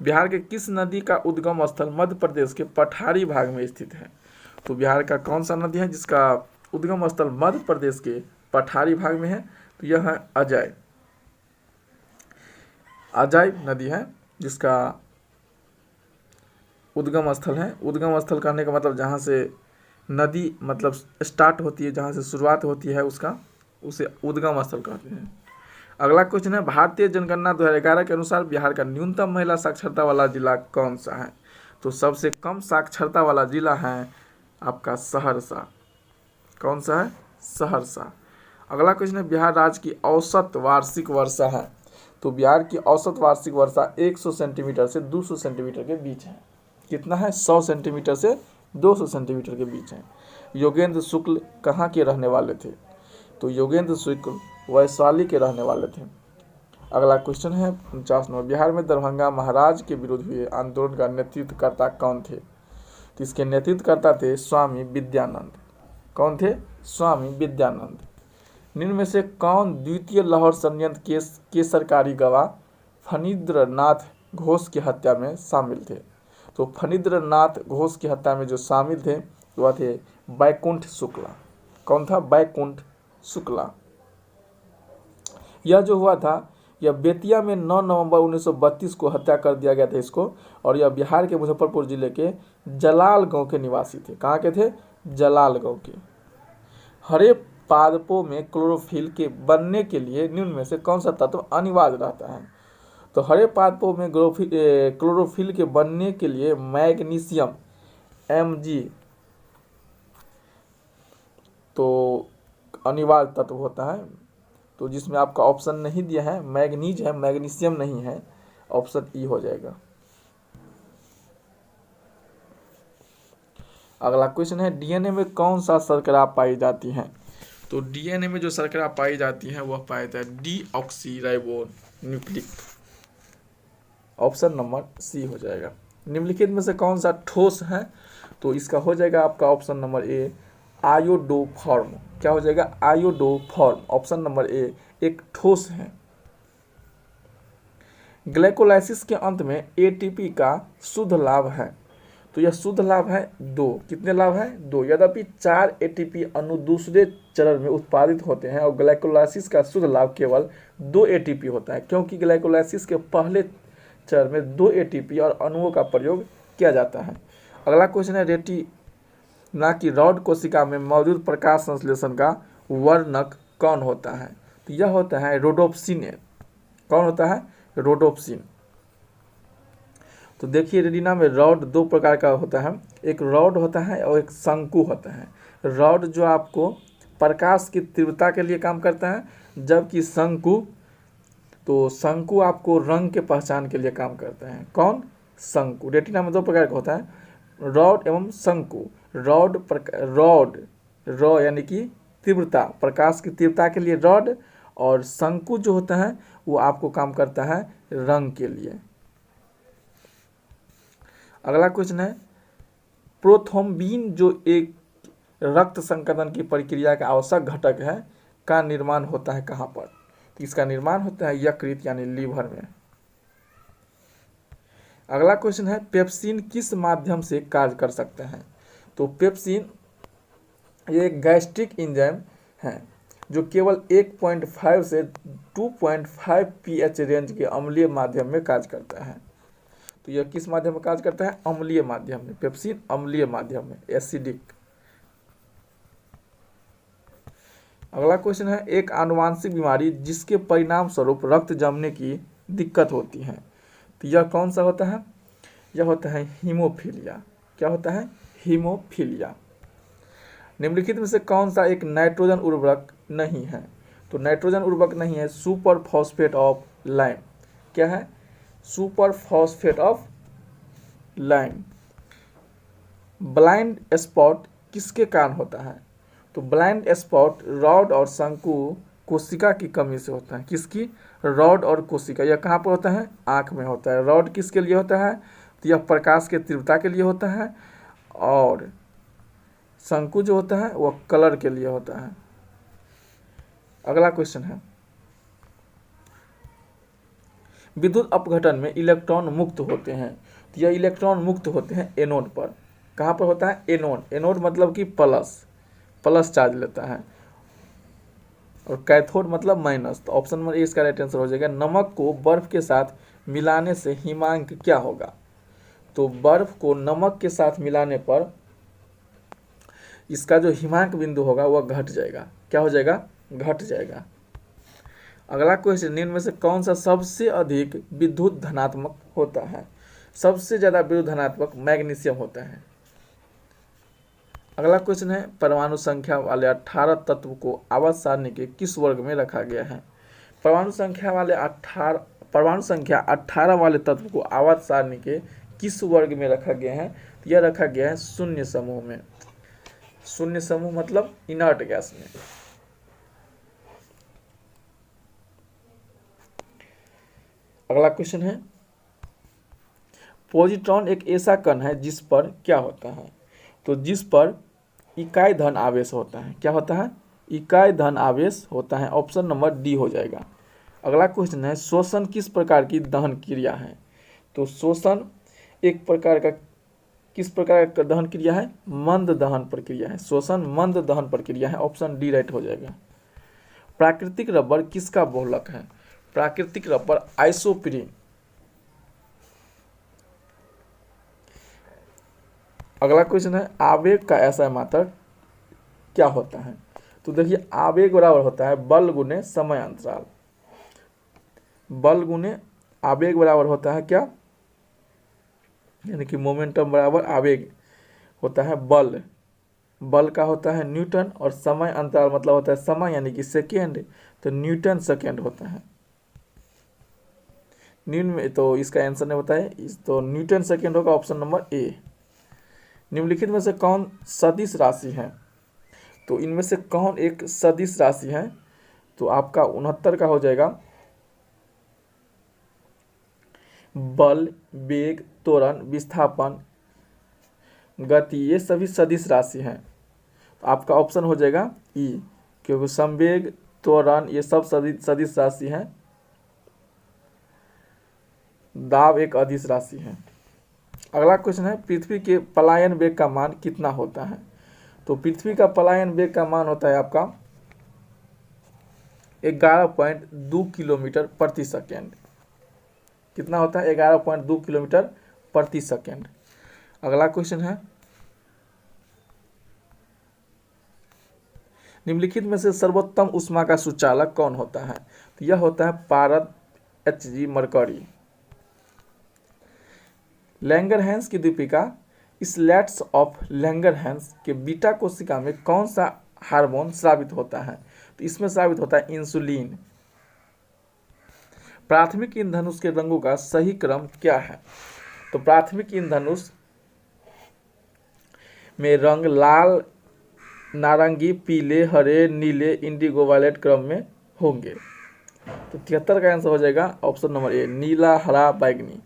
बिहार के किस नदी का उद्गम स्थल मध्य प्रदेश के पठारी भाग में स्थित है? तो बिहार का कौन सा नदी है जिसका उद्गम स्थल मध्य प्रदेश के पठारी भाग में है? तो यह है अजय नदी है जिसका उद्गम स्थल है। उद्गम स्थल कहने का मतलब जहाँ से नदी मतलब स्टार्ट होती है, जहाँ से शुरुआत होती है उसका, उसे उद्गम स्थल कहते हैं। अगला क्वेश्चन है, भारतीय जनगणना 2011 के अनुसार बिहार का न्यूनतम महिला साक्षरता वाला जिला कौन सा है? तो सबसे कम साक्षरता वाला जिला है आपका सहरसा। कौन सा है? सहरसा। अगला क्वेश्चन है, बिहार राज्य की औसत वार्षिक वर्षा है। तो बिहार की औसत वार्षिक वर्षा 100 सेंटीमीटर से 200 सेंटीमीटर के बीच है। कितना है? 100 सेंटीमीटर से 200 सेंटीमीटर के बीच है। योगेंद्र शुक्ल कहाँ के रहने वाले थे? तो योगेंद्र शुक्ल वैशाली के रहने वाले थे। अगला क्वेश्चन है 49 नंबर, बिहार में दरभंगा महाराज के विरुद्ध हुए आंदोलन का नेतृत्वकर्ता कौन थे? तो इसके नेतृत्वकर्ता थे स्वामी विद्यानंद। कौन थे? स्वामी विद्यानंद। निम्न में से कौन द्वितीय लाहौर षड्यंत्र के सरकारी गवाह फणींद्रनाथ घोष की हत्या में शामिल थे? तो फणींद्रनाथ घोष की हत्या में जो शामिल थे वह थे बैकुंठ शुक्ला। कौन था? बैकुंठ शुक्ला। यह जो हुआ था, यह बेतिया में 9 नवंबर 1932 को हत्या कर दिया गया था इसको, और यह बिहार के मुजफ्फरपुर जिले के जलाल गांव के निवासी थे। कहाँ के थे? जलाल गांव के। हरे पादपों में क्लोरोफिल के बनने के लिए निम्न में से कौन सा तत्व अनिवार्य रहता है? तो हरे पादपों में क्लोरोफिल के बनने के लिए मैग्नीशियम Mg तो अनिवार्य तत्व होता है। तो जिसमें आपका ऑप्शन नहीं दिया है, मैग्नीज है, मैग्नीशियम नहीं है। ऑप्शन ई हो जाएगा। अगला क्वेश्चन है, डीएनए में कौन सा शर्करा पाई जाती है? तो डीएनए में जो शर्करा पाई जाती है वह पाया जाता है डीऑक्सीराइबोन्यूक्लिक। ऑप्शन नंबर सी हो जाएगा। निम्नलिखित में से कौन सा ठोस है? तो इसका हो जाएगा आपका ऑप्शन नंबर ए आयोडोफॉर्म। क्या हो जाएगा? आयोडोफॉर्म। ऑप्शन नंबर ए एक ठोस है। ग्लाइकोलाइसिस के अंत में एटीपी का शुद्ध लाभ है। तो यह शुद्ध लाभ है 2। कितने लाभ है? 2। यद्यपि 4 एटीपी अणु दूसरे चरण में उत्पादित होते हैं और ग्लाइकोलाइसिस का शुद्ध लाभ केवल 2 एटीपी होता है, क्योंकि ग्लाइकोलाइसिस के पहले चरण में 2 एटीपी और अणुओं का प्रयोग किया जाता है। अगला क्वेश्चन है, रेटिना की रॉड कोशिका में मौजूद प्रकाश संश्लेषण का वर्णक कौन होता है? तो यह होता है रोडोप्सिन। कौन होता है? रोडोप्सिन। तो देखिए रेटिना में रॉड दो प्रकार का होता है, एक रॉड होता है और एक शंकु होता है। रॉड जो आपको प्रकाश की तीव्रता के लिए काम करता है, जबकि शंकु आपको रंग के पहचान के लिए काम करता है। कौन? शंकु। रेटिना में दो प्रकार का होता है, रॉड एवं शंकु। रॉड रॉ यानी कि तीव्रता, प्रकाश की तीव्रता के लिए रॉड, और शंकु जो होता है वो आपको काम करता है रंग के लिए। अगला क्वेश्चन है, प्रोथ्रोम्बिन जो एक रक्त संकलन की प्रक्रिया का आवश्यक घटक है का निर्माण होता है कहाँ पर? तो इसका निर्माण होता है यकृत यानी लीवर में। अगला क्वेश्चन है, पेप्सिन किस माध्यम से कार्य कर सकते हैं? तो पेप्सिन ये एक गैस्ट्रिक एंजाइम है जो केवल 1.5 से 2.5 pH रेंज के अम्लीय माध्यम में कार्य करता है। तो यह किस माध्यम में कार्य करता है? अम्लीय माध्यम में। पेप्सिन अम्लीय माध्यम में, एसिडिक। अगला क्वेश्चन है, एक आनुवांशिक बीमारी जिसके परिणाम स्वरूप रक्त जमने की दिक्कत होती है, तो यह कौन सा होता है? यह होता है हीमोफीलिया। क्या होता है? हीमोफीलिया। निम्नलिखित में से कौन सा एक नाइट्रोजन उर्वरक नहीं है? तो नाइट्रोजन उर्वरक नहीं है सुपर फॉस्फेट ऑफ लाइम। क्या है? Super phosphate of lime. Blind spot किसके कारण होता है? तो ब्लाइंड स्पॉट रॉड और शंकु कोशिका की कमी से होता है। किसकी? रॉड और कोशिका। यह कहाँ पर होता है? आँख में होता है। रॉड किसके लिए होता है? तो यह प्रकाश के तीव्रता के लिए होता है, और शंकु जो होता है वह कलर के लिए होता है। अगला क्वेश्चन है, विद्युत अपघटन में इलेक्ट्रॉन मुक्त होते हैं, तो यह इलेक्ट्रॉन मुक्त होते हैं एनोड पर। कहाँ पर होता है? एनोड। एनोड मतलब कि प्लस चार्ज लेता है, और कैथोड मतलब माइनस। तो ऑप्शन नंबर ए इसका राइट आंसर हो जाएगा। नमक को बर्फ के साथ मिलाने से हिमांक क्या होगा? तो बर्फ को नमक के साथ मिलाने पर इसका जो हिमांक बिंदु होगा वह घट जाएगा। क्या हो जाएगा? घट जाएगा। अगला क्वेश्चन, निम्न में से कौन सा सबसे अधिक विद्युत धनात्मक होता है? सबसे ज्यादा विद्युत धनात्मक मैग्नीशियम होता है। अगला क्वेश्चन है, परमाणु संख्या वाले 18 तत्व को आवर्त सारणी के किस वर्ग में रखा गया है? परमाणु संख्या 18 वाले तत्व को आवर्त सारणी के किस वर्ग में रखा गया है? तो यह रखा गया है शून्य समूह में। शून्य समूह मतलब इनर्ट गैस में। अगला क्वेश्चन है, पॉजिट्रॉन एक ऐसा कण है जिस पर क्या होता है? तो जिस पर इकाई धन आवेश होता है। क्या होता है? इकाई धन आवेश होता है। ऑप्शन नंबर डी हो जाएगा। अगला क्वेश्चन है, श्वसन किस प्रकार की दहन क्रिया है? तो श्वसन एक प्रकार का किस प्रकार का दहन क्रिया है? मंद दहन प्रक्रिया है। श्वसन मंद दहन प्रक्रिया है। ऑप्शन डी राइट हो जाएगा। प्राकृतिक रबर किसका बहुलक है? प्राकृतिक रबर आइसोप्रीन। अगला क्वेश्चन है, आवेग का ऐसा मात्रक क्या होता है? तो देखिए आवेग बराबर होता है बल गुने समय अंतराल। बल गुने आवेग बराबर होता है क्या? यानी कि मोमेंटम बराबर आवेग होता है बल। बल का होता है न्यूटन, और समय अंतराल मतलब होता है समय यानी कि सेकेंड, तो न्यूटन सेकेंड होता है। तो इसका आंसर नहीं होता है, तो न्यूटन सेकेंड होगा। Option number A. निम्नलिखित में से कौन सदिश राशि है? तो इनमें से कौन एक सदिश राशि है? तो आपका 69 का हो जाएगा। बल, वेग, त्वरण, विस्थापन, गति, ये सभी सदिश राशि हैं। तो आपका ऑप्शन हो जाएगा ई, क्योंकि संवेग, त्वरण ये सब सदिश राशि हैं। दाब एक अदिश राशि है। अगला क्वेश्चन है, पृथ्वी के पलायन वेग का मान कितना होता है? तो पृथ्वी का पलायन वेग का मान होता है आपका 11.2 किलोमीटर प्रति सेकेंड। कितना होता है? 11.2 किलोमीटर प्रति सेकेंड। अगला क्वेश्चन है, निम्नलिखित में से सर्वोत्तम ऊष्मा का सुचालक कौन होता है? तो यह होता है पारद H.G. मरकरी। लैंगरहैंस की दीपिका स्लैट्स ऑफ लैंगरहैंस के बीटा कोशिका में कौन सा हार्मोन स्रावित होता है? तो इसमें स्रावित होता है इंसुलिन। प्राथमिक इंद्रधनुष के रंगों का सही क्रम क्या है? तो प्राथमिक इंद्रधनुष में रंग लाल, नारंगी, पीले, हरे, नीले, इंडिगो, वायलेट क्रम में होंगे। तो 73 का आंसर हो जाएगा ऑप्शन नंबर ए, नीला, हरा, बैगनी।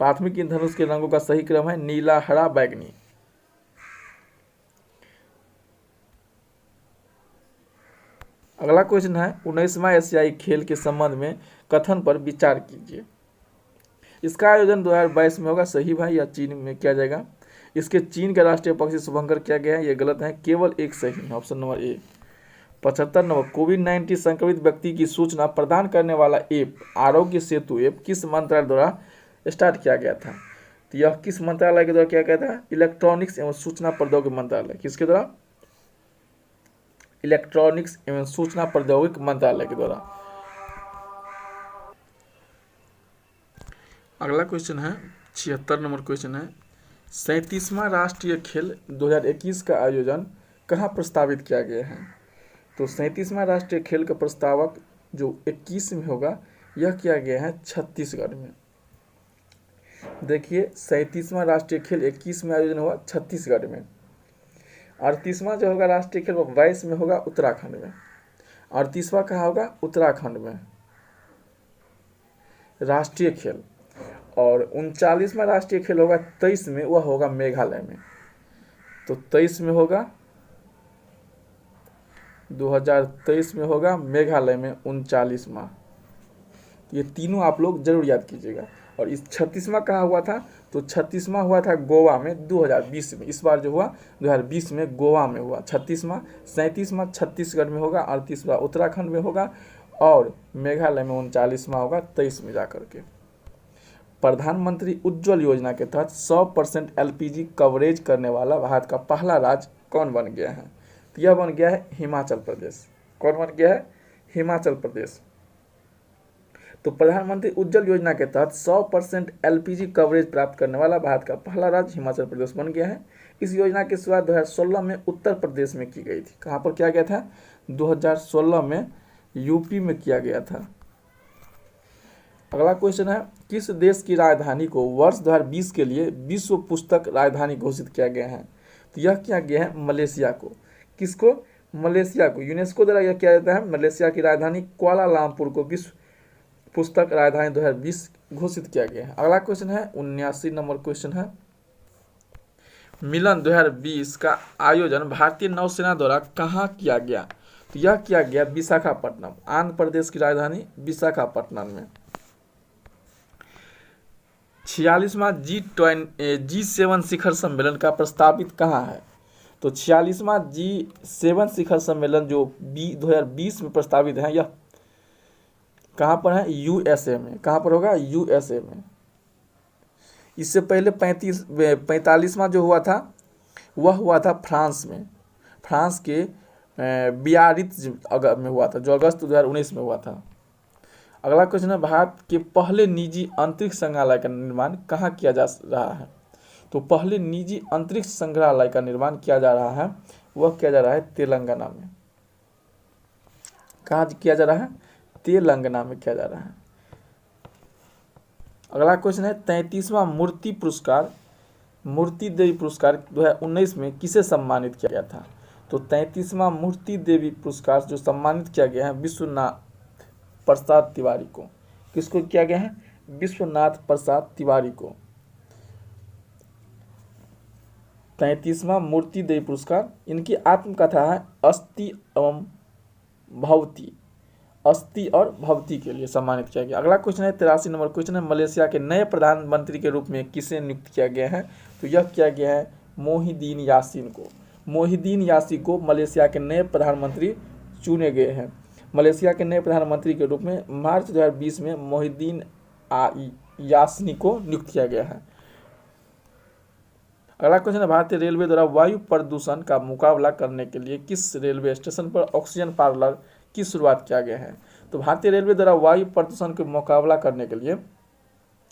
प्राथमिक इंद्रधनुष के रंगों का सही क्रम है नीला, हरा, बैगनी। अगला क्वेश्चन है 19वां एशियाई खेल के संबंध में कथन पर विचार कीजिए। इसका आयोजन 2022 में होगा, सही भाई, या चीन में किया जाएगा। इसके चीन के राष्ट्रीय पक्षी शुभंकर किया गया है, ये गलत है, केवल एक सही है, ऑप्शन नंबर ए। 75 नंबर, कोविड-19 संक्रमित व्यक्ति की सूचना प्रदान करने वाला ऐप आरोग्य सेतु ऐप किस मंत्रालय द्वारा स्टार्ट किया गया था? तो यह किस मंत्रालय के द्वारा किया गया था? इलेक्ट्रॉनिक्स एवं सूचना प्रौद्योगिकी मंत्रालय। किसके द्वारा? इलेक्ट्रॉनिक्स एवं सूचना प्रौद्योगिकी मंत्रालय के द्वारा। अगला क्वेश्चन है 76 नंबर क्वेश्चन है 37वां राष्ट्रीय खेल 2021 का आयोजन कहाँ प्रस्तावित किया गया है? तो 37वां राष्ट्रीय खेल का प्रस्तावक जो 21 में होगा यह किया गया है छत्तीसगढ़ में। देखिए 37वां राष्ट्रीय खेल 21 में आयोजन हुआ छत्तीसगढ़ में। 38वां जो होगा राष्ट्रीय खेल 22 में होगा उत्तराखंड में। 38वां कहाँ होगा? उत्तराखंड में राष्ट्रीय खेल। और 39वां राष्ट्रीय खेल होगा 23 में, वह होगा मेघालय में। तो 23 में होगा, 2023 में होगा मेघालय में 39वां। ये तीनों आप लोग जरूर याद कीजिएगा। और इस 36वां कहाँ हुआ था? तो 36वां हुआ था गोवा में 2020 में। इस बार जो हुआ 2020 में गोवा में हुआ 36वां। 37वां छत्तीसगढ़ में होगा, 38वां उत्तराखंड में होगा और मेघालय में 39वां होगा 23 में जाकर के। प्रधानमंत्री उज्ज्वल योजना के तहत 100% LPG कवरेज करने वाला भारत का पहला राज्य कौन बन गया है? तो यह बन गया है हिमाचल प्रदेश। कौन बन गया है? हिमाचल प्रदेश। तो प्रधानमंत्री उज्ज्वल योजना के तहत 100% LPG कवरेज प्राप्त करने वाला भारत का पहला राज्य हिमाचल प्रदेश बन गया है। इस योजना की शुरुआत 2016 में उत्तर प्रदेश में की गई थी। कहाँ पर किया गया था? 2016 में यूपी में किया गया था। अगला क्वेश्चन है किस देश की राजधानी को वर्ष 2020 के लिए विश्व पुस्तक राजधानी घोषित किया गया है? तो यह किया गया है मलेशिया को। किसको? मलेशिया को। यूनेस्को द्वारा यह किया जाता है। मलेशिया की राजधानी कुआलालंपुर को विश्व पुस्तक राजधानी 2020 घोषित किया गया है। अगला क्वेश्चन है 79 नंबर क्वेश्चन है मिलन 2020 का आयोजन भारतीय नौसेना द्वारा कहाँ किया गया? तो यह किया गया विशाखापट्टनम, आंध्र प्रदेश की राजधानी विशाखापट्टनम में। 46वां G7 शिखर सम्मेलन का प्रस्तावित कहाँ है? तो 46वां G7 शिखर सम्मेलन जो 2020 में प्रस्तावित है यह कहाँ पर है? USA में। कहाँ पर होगा? USA में। इससे पहले 45वां जो हुआ था वह हुआ था फ्रांस में। फ्रांस के बियारित्ज में हुआ था, जो अगस्त 2019 में हुआ था। अगला क्वेश्चन है भारत के पहले निजी अंतरिक्ष संग्रहालय का निर्माण कहाँ किया जा रहा है? तो पहले निजी अंतरिक्ष संग्रहालय का निर्माण किया जा रहा है, वह किया जा रहा है तेलंगाना में। कहाँ किया जा रहा है? तेलंगाना में किया जा रहा है। अगला क्वेश्चन है 33वां मूर्ति देवी पुरस्कार 2019 में किसे सम्मानित किया गया था? तो 33वां मूर्ति देवी पुरस्कार जो सम्मानित किया गया है विश्वनाथ प्रसाद तिवारी को। किसको किया गया है? विश्वनाथ प्रसाद तिवारी को। 33वां मूर्ति देवी पुरस्कार, इनकी आत्मकथा है अस्थि और भवती के लिए सम्मानित किया गया। अगला क्वेश्चन है 83 नंबर क्वेश्चन है मलेशिया के नए प्रधानमंत्री के रूप में किसे नियुक्त किया गया है? तो यह किया गया है मोहिदीन यासीन को। मोहिदीन यासीन को मलेशिया के नए प्रधानमंत्री चुने गए हैं। मलेशिया के नए प्रधानमंत्री के रूप में मार्च 2020 में मोहिदीन यासीन को नियुक्त किया गया है। अगला क्वेश्चन है भारतीय रेलवे द्वारा वायु प्रदूषण का मुकाबला करने के लिए किस रेलवे स्टेशन पर ऑक्सीजन पार्लर की शुरुआत किया गया है? तो भारतीय रेलवे द्वारा वायु प्रदूषण के मुकाबला करने के लिए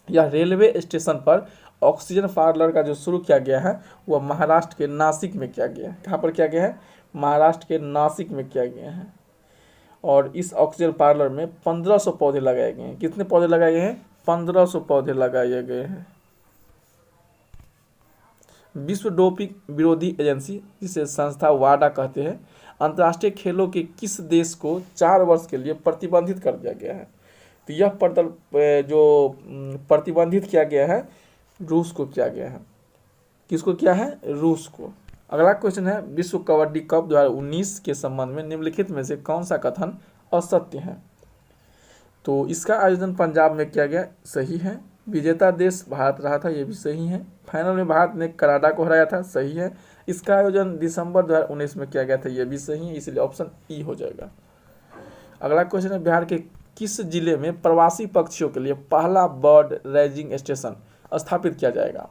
यह रेलवे स्टेशन पर ऑक्सीजन पार्लर का जो शुरू किया गया है वह महाराष्ट्र के नासिक में किया गया है। कहाँ पर किया गया है? महाराष्ट्र के नासिक में किया गया है। और इस ऑक्सीजन पार्लर में 1500 पौधे लगाए गए हैं। कितने पौधे लगाए गए हैं? 1500 पौधे लगाए गए हैं। विश्व डोपिंग विरोधी एजेंसी, जिसे संस्था वाडा कहते हैं, अंतर्राष्ट्रीय खेलों के किस देश को 4 वर्ष के लिए प्रतिबंधित कर दिया गया है? तो यह जो प्रतिबंधित किया गया है रूस को किया गया है। किसको किया है? रूस को। अगला क्वेश्चन है, विश्व कबड्डी कप 2019 के संबंध में निम्नलिखित में से कौन सा कथन असत्य है? तो इसका आयोजन पंजाब में किया गया, सही है। विजेता देश भारत रहा था, ये भी सही है। फाइनल में भारत ने कनाडा को हराया था, सही है। इसका आयोजन दिसंबर 2019 में किया गया था, ये भी सही है, इसलिए ऑप्शन ई हो जाएगा। अगला क्वेश्चन है, बिहार के किस जिले में प्रवासी पक्षियों के लिए पहला बर्ड रेजिंग स्टेशन स्थापित किया जाएगा?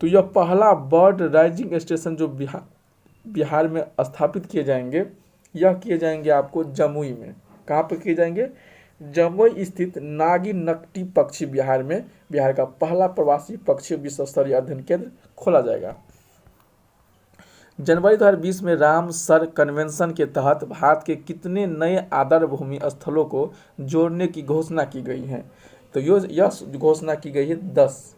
तो यह पहला बर्ड रेजिंग स्टेशन जो बिहार में स्थापित किए जाएंगे, यह किए जाएंगे आपको जमुई में। कहाँ पर किए जाएंगे? जमुई स्थित नागी नकटी पक्षी बिहार में बिहार का पहला प्रवासी पक्षी विश्व स्तरीय अध्ययन केंद्र खोला जाएगा। जनवरी 2020 में रामसर कन्वेंशन के तहत भारत के कितने नए आदर भूमि स्थलों को जोड़ने की घोषणा की गई है? तो यह घोषणा की गई है 10।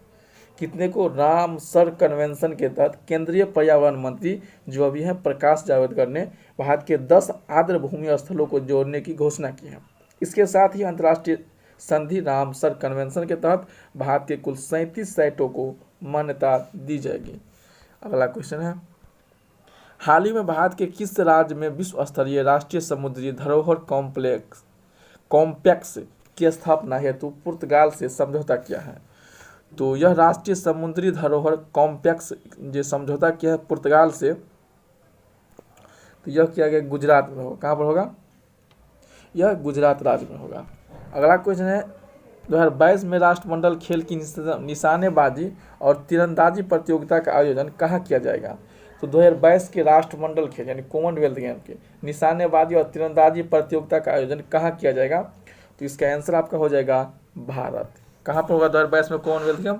कितने को? रामसर कन्वेंशन के तहत केंद्रीय पर्यावरण मंत्री जो अभी हैं प्रकाश जावड़ेकर ने भारत के 10 आर्द्र भूमि स्थलों को जोड़ने की घोषणा की है। इसके साथ ही अंतर्राष्ट्रीय संधि रामसर कन्वेंशन के तहत भारत के कुल 37 साइटों को मान्यता दी जाएगी। अगला क्वेश्चन है, हाल ही में भारत के किस राज्य में विश्व स्तरीय राष्ट्रीय समुद्री धरोहर कॉम्प्लेक्स की स्थापना हेतु पुर्तगाल से समझौता किया है? तो यह राष्ट्रीय समुद्री धरोहर कॉम्प्लेक्स जो समझौता किया है पुर्तगाल से, तो यह किया गया गुजरात में होगा। कहाँ पर होगा? यह गुजरात राज्य में होगा। अगला क्वेश्चन है, 2022 में राष्ट्रमंडल खेल की निशानेबाजी और तीरंदाजी प्रतियोगिता का आयोजन कहाँ किया जाएगा? तो 2022 के राष्ट्रमंडल खेल यानी कॉमनवेल्थ गेम के निशानेबाजी और तीरंदाजी प्रतियोगिता का आयोजन कहाँ किया जाएगा? तो इसका आंसर आपका हो जाएगा भारत। कहाँ पर होगा 2022 में कॉमनवेल्थ गेम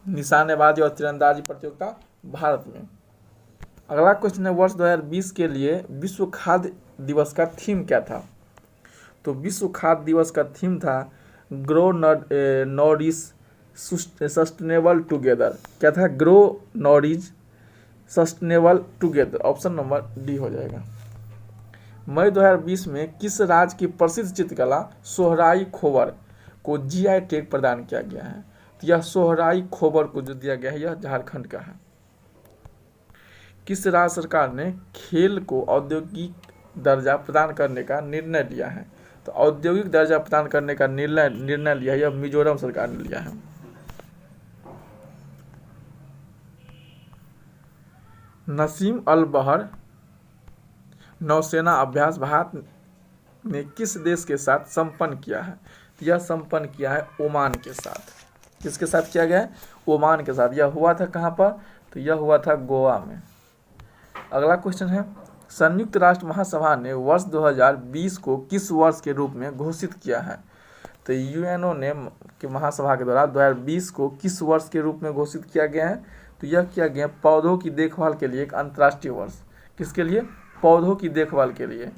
निशानेबाजी और तीरंदाजी प्रतियोगिता? भारत में। अगला क्वेश्चन है, वर्ष 2020 के लिए विश्व खाद्य दिवस का थीम क्या था? तो विश्व खाद्य दिवस का थीम था ग्रो नॉरिश सस्टेनेबल टुगेदर। क्या था? Grow nourish sustainable together. Option number D हो जाएगा। मई 2020 में किस राज्य की प्रसिद्ध चित्रकला सोहराई खोबर को जीआई टैग प्रदान किया गया है? तो यह सोहराई खोबर को जो दिया गया है यह झारखंड का है। किस राज्य सरकार ने खेल को औद्योगिक दर्जा प्रदान करने का निर्णय लिया है? तो औद्योगिक दर्जा प्रदान करने का निर्णय लिया है, यह मिजोरम सरकार ने लिया है। नसीम अल बहर नौसेना अभ्यास भारत ने किस देश के साथ संपन्न किया है? यह संपन्न किया है ओमान के साथ। किसके साथ किया गया है? ओमान के साथ। यह हुआ था कहाँ पर? तो यह हुआ था गोवा में। अगला क्वेश्चन है, संयुक्त राष्ट्र महासभा ने वर्ष 2020 को किस वर्ष के रूप में घोषित किया है? तो यूएनओ ने के महासभा के द्वारा 2020 को किस वर्ष के रूप में घोषित किया गया है? तो यह किया गया पौधों की देखभाल के लिए एक अंतर्राष्ट्रीय वर्ष। किसके लिए? पौधों की देखभाल के लिए।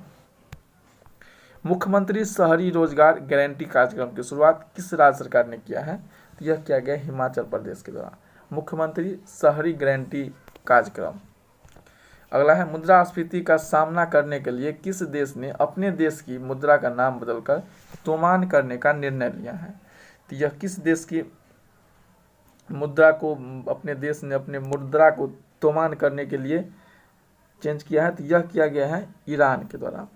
मुख्यमंत्री शहरी रोजगार गारंटी कार्यक्रम की शुरुआत किस राज्य सरकार ने किया है? तो यह किया गया हिमाचल प्रदेश के द्वारा मुख्यमंत्री शहरी गारंटी कार्यक्रम। अगला है, मुद्रास्फीति का सामना करने के लिए किस देश ने अपने देश की मुद्रा का नाम बदलकर तोमान करने का निर्णय लिया है? तो यह किस देश की मुद्रा को अपने देश ने अपने मुद्रा को तोमान करने के लिए चेंज किया है? तो यह किया गया है ईरान के द्वारा।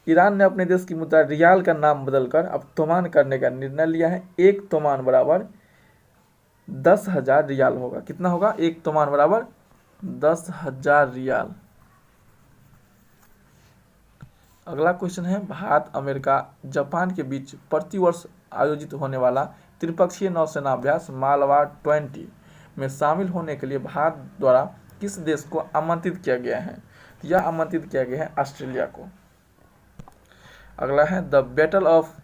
ईरान ने अपने देश की मुद्रा रियाल का नाम बदलकर अब तोमान करने का निर्णय लिया है। एक तोमान बराबर 10,000 रियाल होगा। कितना होगा? एक तोमान बराबर 10,000 रियाल। अगला क्वेश्चन है, भारत अमेरिका जापान के बीच प्रतिवर्ष आयोजित होने वाला त्रिपक्षीय नौसेना अभ्यास मालवा 20 में शामिल होने के लिए भारत द्वारा किस देश को आमंत्रित किया गया है? यह आमंत्रित किया गया है ऑस्ट्रेलिया को। अगला है द बैटल ऑफ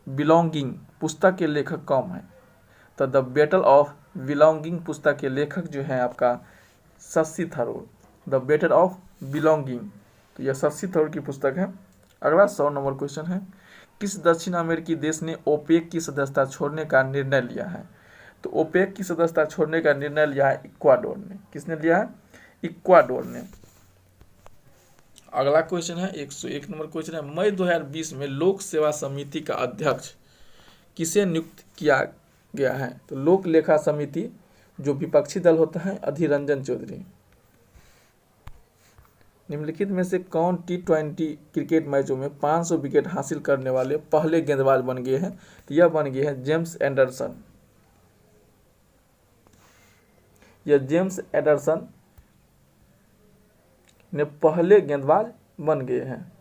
बिलोंगिंग पुस्तक के लेखक कौन है? तो द बैटल ऑफ बिलोंगिंग पुस्तक के लेखक जो है आपका Shashi Tharoor. The battle of belonging, तो यह शशि थरूर की पुस्तक है। अगला 100 नंबर क्वेश्चन है, किस दक्षिण अमेरिकी देश ने ओपेक की सदस्यता छोड़ने का निर्णय लिया है? तो ओपेक की सदस्यता छोड़ने का निर्णय लिया है इक्वाडोर ने। किसने लिया है? इक्वाडोर ने। अगला क्वेश्चन है 101 नंबर क्वेश्चन है, मई 2020 में लोक सेवा समिति का अध्यक्ष किसे नियुक्त किया गया है? तो लोक लेखा समिति जो विपक्षी दल होता है अधीर रंजन चौधरी। निम्नलिखित में से कौन T20 क्रिकेट मैचों में 500 विकेट हासिल करने वाले पहले गेंदबाज बन गए हैं? तो यह बन गए हैं जेम्स एंडरसन। यह जेम्स एंडरसन ने पहले गेंदबाज बन गए हैं।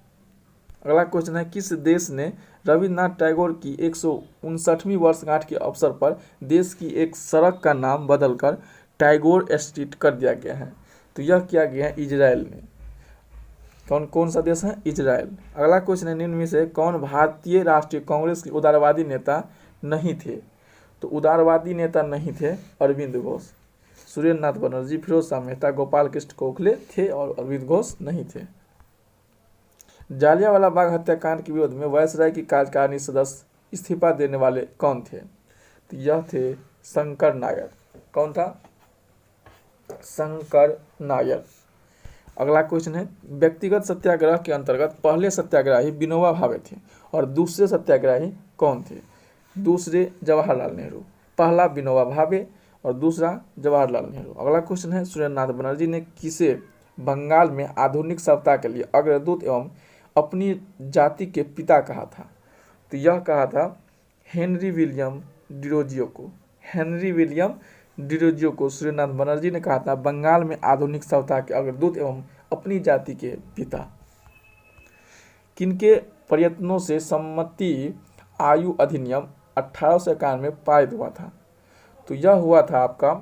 अगला क्वेश्चन है, किस देश ने रविन्द्रनाथ टैगोर की 159वीं वर्षगांठ के अवसर पर देश की एक सड़क का नाम बदलकर टैगोर स्ट्रीट कर दिया गया है? तो यह किया गया है इजराइल ने। कौन सा देश है? इजराइल। अगला क्वेश्चन है, निम्न में से कौन भारतीय राष्ट्रीय कांग्रेस के उदारवादी नेता नहीं थे? तो उदारवादी नेता नहीं थे अरविंद घोष, सुरेंद्र नाथ बनर्जी, फिरोज शाह मेहता, गोपाल कृष्ण गोखले थे और अरविंद घोष नहीं थे। जालियांवाला बाग हत्याकांड के विरोध में वायसराय की कार्यकारिणी सदस्य इस्तीफा देने वाले कौन थे? तो यह थे शंकर नायर। कौन था? शंकर नायर। अगला क्वेश्चन है, व्यक्तिगत सत्याग्रह के अंतर्गत पहले सत्याग्रही विनोबा भावे थे और दूसरे सत्याग्रही कौन थे? दूसरे जवाहरलाल नेहरू। पहला विनोबा भावे और दूसरा जवाहरलाल नेहरू। अगला क्वेश्चन है, सुरेंद्र नाथ बनर्जी ने किसे बंगाल में आधुनिक सभ्यता के लिए अग्रदूत एवं अपनी जाति के पिता कहा था? तो यह कहा था हेनरी विलियम डिरोजियो को। हेनरी विलियम डिरोजियो को सुरेंद्र नाथ बनर्जी ने कहा था बंगाल में आधुनिक सभ्यता के अग्रदूत एवं अपनी जाति के पिता। किनके प्रयत्नों से सम्मति आयु अधिनियम 1891 में पारित हुआ था? तो यह हुआ था आपका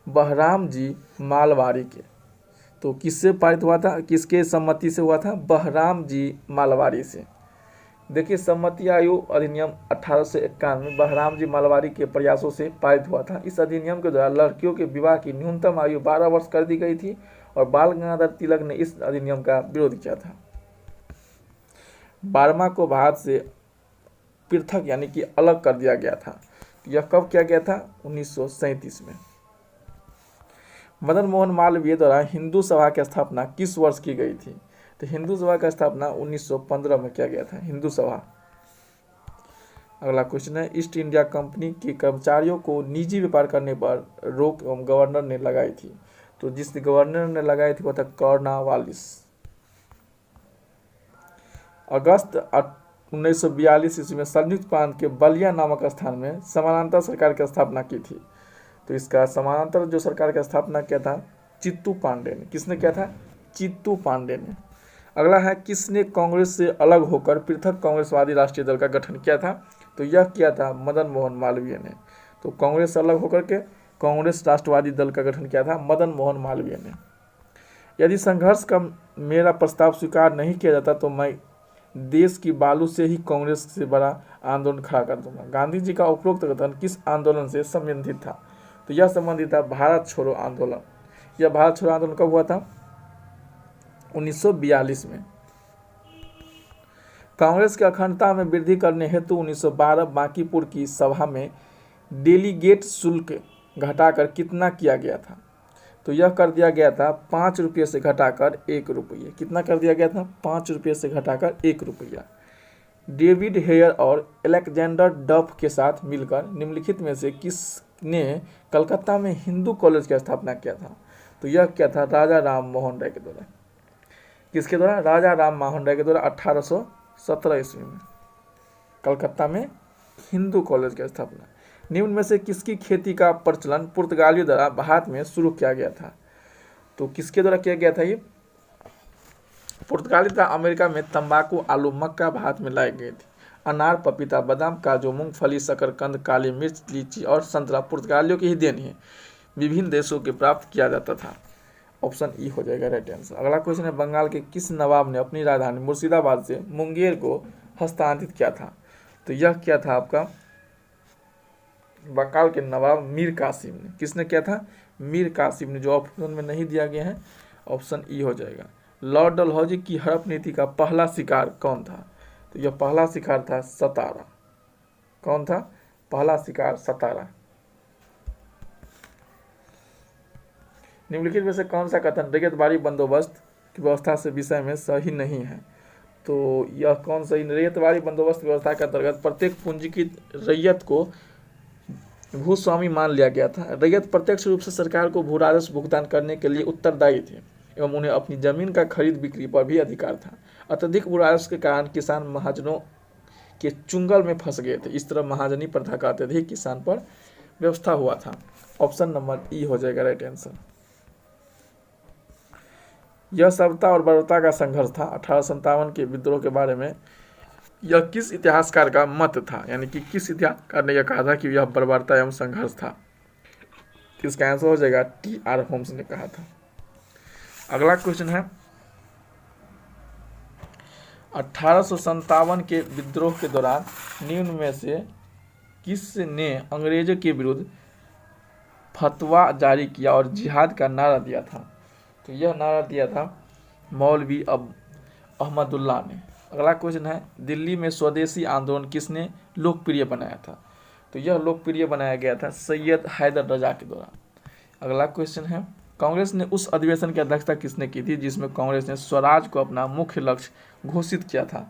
बहराम जी मालवारी के। तो किससे पारित हुआ था? किसके सम्मति से हुआ था? बहराम जी मालवारी से। देखिए, सम्मति आयु अधिनियम 1891 में बहराम जी मालवारी के प्रयासों से पारित हुआ था। इस अधिनियम के द्वारा लड़कियों के विवाह की न्यूनतम आयु 12 वर्ष कर दी गई थी और बाल गंगाधर तिलक ने इस अधिनियम का विरोध किया था। बर्मा को भारत से पृथक यानी कि अलग कर दिया गया था। यह कब किया गया था? 1937 में। मदन मोहन मालवीय द्वारा हिंदू सभा की स्थापना किस वर्ष की गई थी? तो हिंदू सभा का स्थापना 1915 में किया गया था, हिंदू सभा। अगला क्वेश्चन है, ईस्ट इंडिया कंपनी के कर्मचारियों को निजी व्यापार करने पर रोक एवं गवर्नर ने लगाई थी। तो जिस गवर्नर ने लगाई थी वह था कॉर्नवालिस। अगस्त 1942 ईस्वी में संयुक्त प्रांत के बलिया नामक स्थान में समानांतर सरकार की स्थापना की थी। तो इसका समानांतर जो सरकार की स्थापना किया था चित्तू पांडे ने। किसने किया था? चित्तू पांडे ने। अगला है, किसने कांग्रेस से अलग होकर पृथक कांग्रेसवादी राष्ट्रीय दल का गठन किया था? तो यह किया था मदन मोहन मालवीय ने। तो कांग्रेस से अलग होकर के कांग्रेस राष्ट्रवादी दल का गठन किया था मदन मोहन मालवीय ने। यदि संघर्ष का मेरा प्रस्ताव स्वीकार नहीं किया जाता तो मैं देश की बालू से ही कांग्रेस से बड़ा आंदोलन खड़ा कर दूंगा। गांधी जी का उपरोक्त कथन किस आंदोलन से संबंधित था? तो यह संबंधित था भारत छोड़ो आंदोलन। यह भारत छोड़ो आंदोलन कब हुआ था? 1942 में। कांग्रेस की अखंडता में वृद्धि करने हेतु 1912 बांकीपुर की सभा में डेलीगेट शुल्क घटाकर कितना किया गया था? तो यह कर दिया गया था 5 रुपये से घटाकर 1 रुपये। कितना कर दिया गया था? 5 रुपये से घटाकर 1 रुपया। डेविड हेयर और अलेक्जेंडर डफ के साथ मिलकर निम्नलिखित में से किसने कलकत्ता में हिंदू कॉलेज की स्थापना किया था? तो यह क्या था? राजा राम मोहन राय के द्वारा। किसके द्वारा? राजा राम मोहन राय के द्वारा 1817 ईस्वी में कलकत्ता में हिंदू कॉलेज की स्थापना। निम्न में से किसकी खेती का प्रचलन पुर्तगालियों द्वारा भारत में शुरू किया गया था? तो किसके द्वारा किया गया था? ये पुर्तगाली द्वारा अमेरिका में तंबाकू, आलू, मक्का भारत में लाई गई थी। अनार, पपीता, बादाम, काजू, मूंगफली, शकरकंद, काली मिर्च, लीची और संतरा पुर्तगालियों की ही देन है। विभिन्न देशों के प्राप्त किया जाता था। ऑप्शन ई हो जाएगा राइट आंसर। अगला क्वेश्चन है, बंगाल के किस नवाब ने अपनी राजधानी मुर्शिदाबाद से मुंगेर को हस्तांतरित किया था? तो यह क्या था आपका बंगाल के नवाब मीर कासिम ने। किसने किया था? मीर कासिम ने, जो ऑप्शन में नहीं दिया गया है, ऑप्शन ई हो जाएगा। लॉर्ड डलहौजी की हड़प नीति का पहला शिकार कौन था? तो यह पहला शिकार था सतारा। कौन था पहला शिकार? सतारा। निम्नलिखित में से कौन सा कथन रैयतवाड़ी बंदोबस्त की व्यवस्था से विषय में सही नहीं है? तो यह कौन सही? रैयतवाड़ी बंदोबस्त व्यवस्था के अंतर्गत प्रत्येक पूंजीकृत रैयत को भूस्वामी मान लिया गया था। रैयत प्रत्यक्ष रूप से सरकार को भू राजस्व भुगतान करने के लिए उत्तरदायी थे एवं उन्हें अपनी जमीन का खरीद बिक्री पर भी अधिकार था। अत्यधिक भू राजस्व के कारण किसान महाजनों के चुंगल में फंस गए थे। इस तरह महाजनी प्रथा का अत्यधिक किसान पर व्यवस्था हुआ था। ऑप्शन नंबर ई हो जाएगा राइट आंसर। यह सबता और बर्बरता का संघर्ष था। 1857 के विद्रोह के बारे में यह किस इतिहासकार का मत था? यानी कि किस इतिहासकार ने यह कहा था कि यह बर्बरता एवं संघर्ष था? इसका आंसर हो जाएगा टी.आर. होम्स ने कहा था। अगला क्वेश्चन है, 1857 के विद्रोह के दौरान निम्न में से किसने अंग्रेजों के विरुद्ध फतवा जारी किया और जिहाद का नारा दिया था? तो यह नारा दिया था मौलवी अहमदुल्ला ने। अगला क्वेश्चन है, दिल्ली में स्वदेशी आंदोलन किसने लोकप्रिय बनाया था? तो यह लोकप्रिय बनाया गया था सैयद हैदर रजा के द्वारा। अगला क्वेश्चन है, कांग्रेस ने उस अधिवेशन की अध्यक्षता किसने की थी जिसमें कांग्रेस ने स्वराज को अपना मुख्य लक्ष्य घोषित किया था?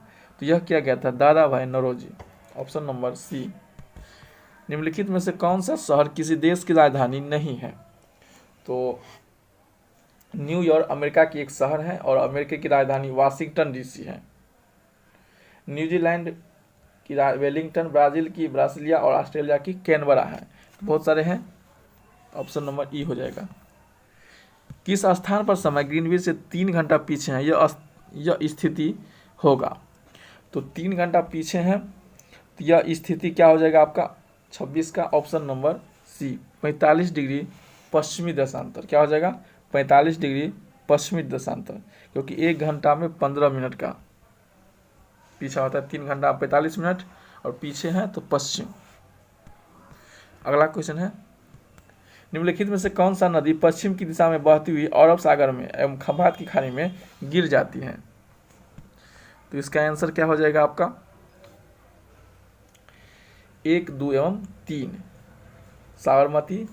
तो यह किया गया था दादा भाई नौरोजी। ऑप्शन नंबर सी। निम्नलिखित में से कौन सा शहर किसी देश की राजधानी नहीं है? तो न्यूयॉर्क अमेरिका की एक शहर है और अमेरिका की राजधानी वाशिंगटन डीसी है। न्यूजीलैंड की वेलिंगटन, ब्राजील की ब्रासिलिया और ऑस्ट्रेलिया की कैनबरा है। बहुत सारे हैं। ऑप्शन नंबर ई हो जाएगा। किस स्थान पर समय ग्रीनविच से 3 घंटा पीछे है यह स्थिति होगा? तो 3 घंटा पीछे है तो यह स्थिति क्या हो जाएगा आपका 26 का? ऑप्शन नंबर सी 45 डिग्री पश्चिमी देशांतर। क्या हो जाएगा? 45 डिग्री पश्चिमी देशांतर, क्योंकि 1 घंटा में 15 मिनट का पीछा होता है। 3 घंटा 45 मिनट और पीछे है तो पश्चिम। अगला क्वेश्चन है, निम्नलिखित में से कौन सा नदी पश्चिम की दिशा में बहती हुई अरब सागर में एवं खंभात की खाड़ी में गिर जाती है? तो इसका आंसर क्या हो जाएगा आपका 1, 2 एवं 3, साबरमती,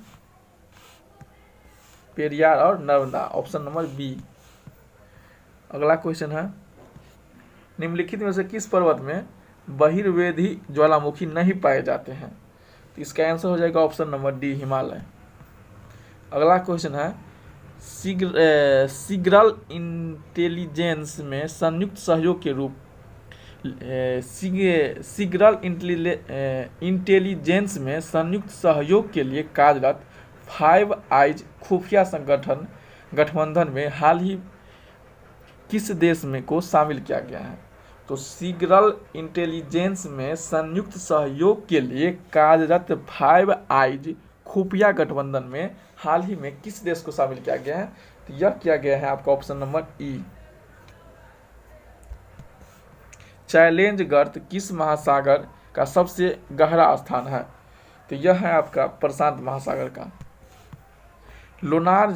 पेरियार और नर्मदा। Option number B. अगला क्वेश्चन है, निम्नलिखित में से किस पर्वत में बहिर्वेधी ज्वालामुखी नहीं पाए जाते हैं? तो इसका आंसर हो जाएगा ऑप्शन नंबर डी हिमालय। अगला क्वेश्चन है, सिग्नल इंटेलिजेंस में संयुक्त सहयोग के रूप सिग्नल इंटेलिजेंस में संयुक्त सहयोग के लिए कार्यरत 5 आइज खुफिया गठबंधन में हाल ही किस देश में को शामिल किया गया है? तो सिग्नल इंटेलिजेंस में संयुक्त सहयोग के लिए कार्यरत 5 आइज खुफिया गठबंधन में हाल ही में किस देश को शामिल किया गया है? तो यह किया गया है आपका ऑप्शन नंबर ई। चैलेंज गर्त किस महासागर का सबसे गहरा स्थान है? तो यह है आपका प्रशांत महासागर का। लोनार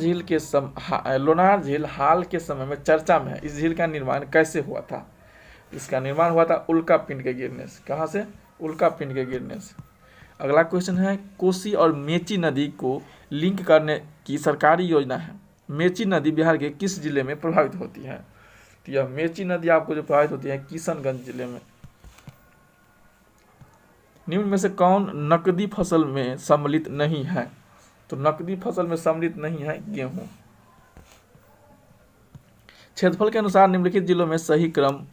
झील हाल के समय में चर्चा में है। इस झील का निर्माण कैसे हुआ था? इसका निर्माण हुआ था उल्का पिंड के गिरने से। कहाँ से? उल्का पिंड के गिरने से। अगला क्वेश्चन है, कोसी और मेची नदी को लिंक करने की सरकारी योजना है। मेची नदी बिहार के किस जिले में प्रभावित होती है? तो यह मेची नदी आपको जो प्रभावित होती है किशनगंज जिले में। निम्न में से कौन नकदी फसल में सम्मिलित नहीं है? तो नकदी फसल में सम्मिलित नहीं है गेहूं। क्षेत्रफल के अनुसार निम्नलिखित जिलों में सही क्रम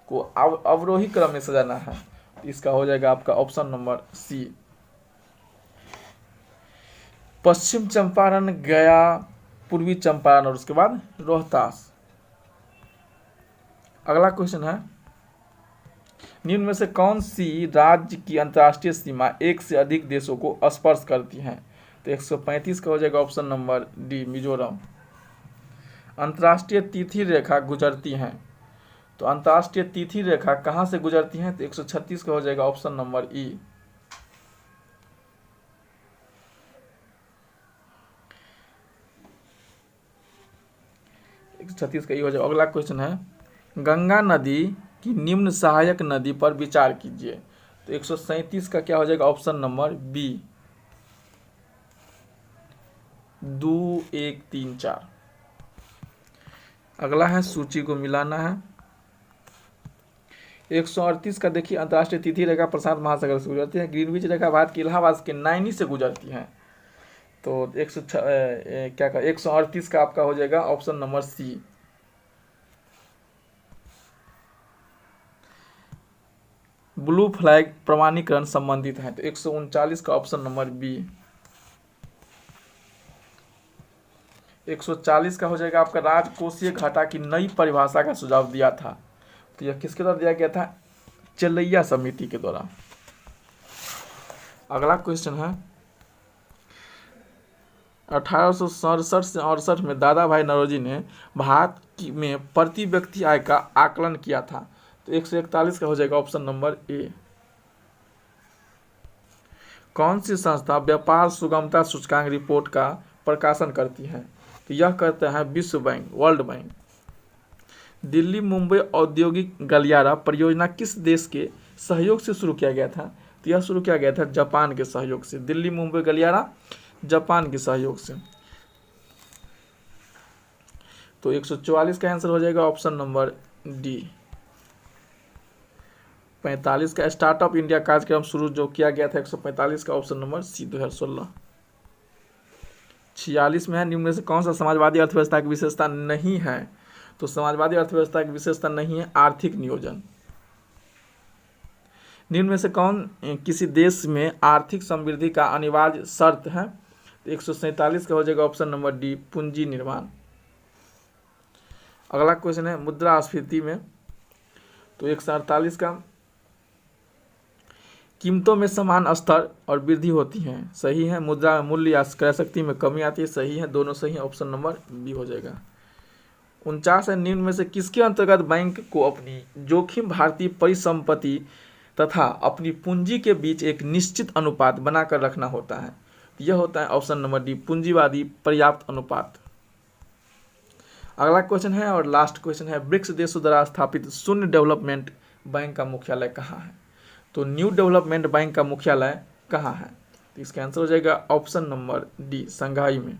को अवरोही क्रम में सजाना है। इसका हो जाएगा आपका ऑप्शन नंबर सी। पश्चिम चंपारण, गया, पूर्वी चंपारण और उसके बाद रोहतास। अगला क्वेश्चन है, निम्न में से कौन सी राज्य की अंतर्राष्ट्रीय सीमा 1 से अधिक देशों को स्पर्श करती है? तो 135 का हो जाएगा ऑप्शन नंबर डी मिजोरम। अंतर्राष्ट्रीय तिथि रेखा गुजरती हैं, तो अंतर्राष्ट्रीय तिथि रेखा कहाँ से गुजरती हैं, तो 136 का हो जाएगा ऑप्शन नंबर ई। छत्तीस का ई हो जाएगा। अगला क्वेश्चन है, गंगा नदी की निम्न सहायक नदी पर विचार कीजिए, तो 137 का क्या हो जाएगा ऑप्शन नंबर बी, 2 1 3 4। अगला है सूची को मिलाना है। 138 का देखिए, अंतर्राष्ट्रीय तिथि रेखा प्रशांत महासागर से गुजरती है। ग्रीनविच रेखा भारत के इलाहाबाद के नैनी से गुजरती है, तो 138 का आपका हो जाएगा option number C. Blue flag प्रमाणीकरण संबंधित है, तो 139 का ऑप्शन नंबर बी। 140 का हो जाएगा आपका राजकोषीय घाटा की नई परिभाषा का सुझाव दिया था, तो यह किसके द्वारा दिया गया था, चलैया समिति के द्वारा। अगला क्वेश्चन है, 1867 से 68 में दादा भाई नौरोजी ने भारत में प्रति व्यक्ति आय का आकलन किया था, तो 141 का हो जाएगा ऑप्शन नंबर ए। कौन सी संस्था व्यापार सुगमता सूचकांक रिपोर्ट का प्रकाशन करती है, तो यह करता है विश्व bank, world bank. Delhi Mumbai औद्योगिक गलियारा परियोजना किस देश के सहयोग से शुरू किया गया था, तो यह शुरू किया गया था जापान के सहयोग से। दिल्ली मुंबई गलियारा जापान के सहयोग से। तो 144 का आंसर हो जाएगा ऑप्शन नंबर डी। 45 का स्टार्टअप इंडिया कार्यक्रम शुरू जो किया गया था, 145 का ऑप्शन नंबर सी, 2016। 46 में है, निम्न में से कौन सा समाजवादी अर्थव्यवस्था की विशेषता नहीं है, तो समाजवादी अर्थव्यवस्था की विशेषता नहीं है आर्थिक नियोजन। निम्न में से कौन किसी देश में आर्थिक समृद्धि का अनिवार्य शर्त है, तो 147 का हो जाएगा ऑप्शन नंबर डी, पूंजी निर्माण। अगला क्वेश्चन है मुद्रास्फीति में, तो 148 का कीमतों में समान स्तर और वृद्धि होती है, सही है। मुद्रा मूल्य या क्रय शक्ति में कमी आती है, सही है। दोनों सही है, ऑप्शन नंबर बी हो जाएगा। 49 है, निम्न में से किसके अंतर्गत बैंक को अपनी जोखिम भारतीय परिसंपत्ति तथा अपनी पूंजी के बीच एक निश्चित अनुपात बनाकर रखना होता है, यह होता है ऑप्शन नंबर डी, पूंजीवादी पर्याप्त अनुपात। अगला क्वेश्चन है और लास्ट क्वेश्चन है, ब्रिक्स देशों द्वारा स्थापित शून्य डेवलपमेंट बैंक का मुख्यालय कहाँ है, तो न्यू डेवलपमेंट बैंक का मुख्यालय कहाँ है, तो इसका आंसर हो जाएगा ऑप्शन नंबर डी, शंघाई में।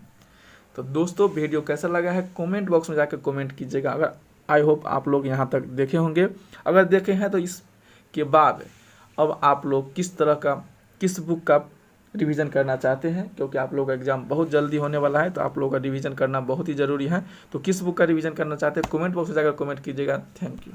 तो दोस्तों वीडियो कैसा लगा है कमेंट बॉक्स में जाकर कमेंट कीजिएगा। अगर आई होप आप लोग यहाँ तक देखे होंगे, अगर देखे हैं तो इसके बाद अब आप लोग किस बुक का रिवीजन करना चाहते हैं, क्योंकि आप लोग का एग्जाम बहुत जल्दी होने वाला है, तो आप लोगों का रिवीजन करना बहुत ही ज़रूरी है। तो किस बुक का रिवीजन करना चाहते हैं कमेंट बॉक्स में जाकर कमेंट कीजिएगा। Thank you.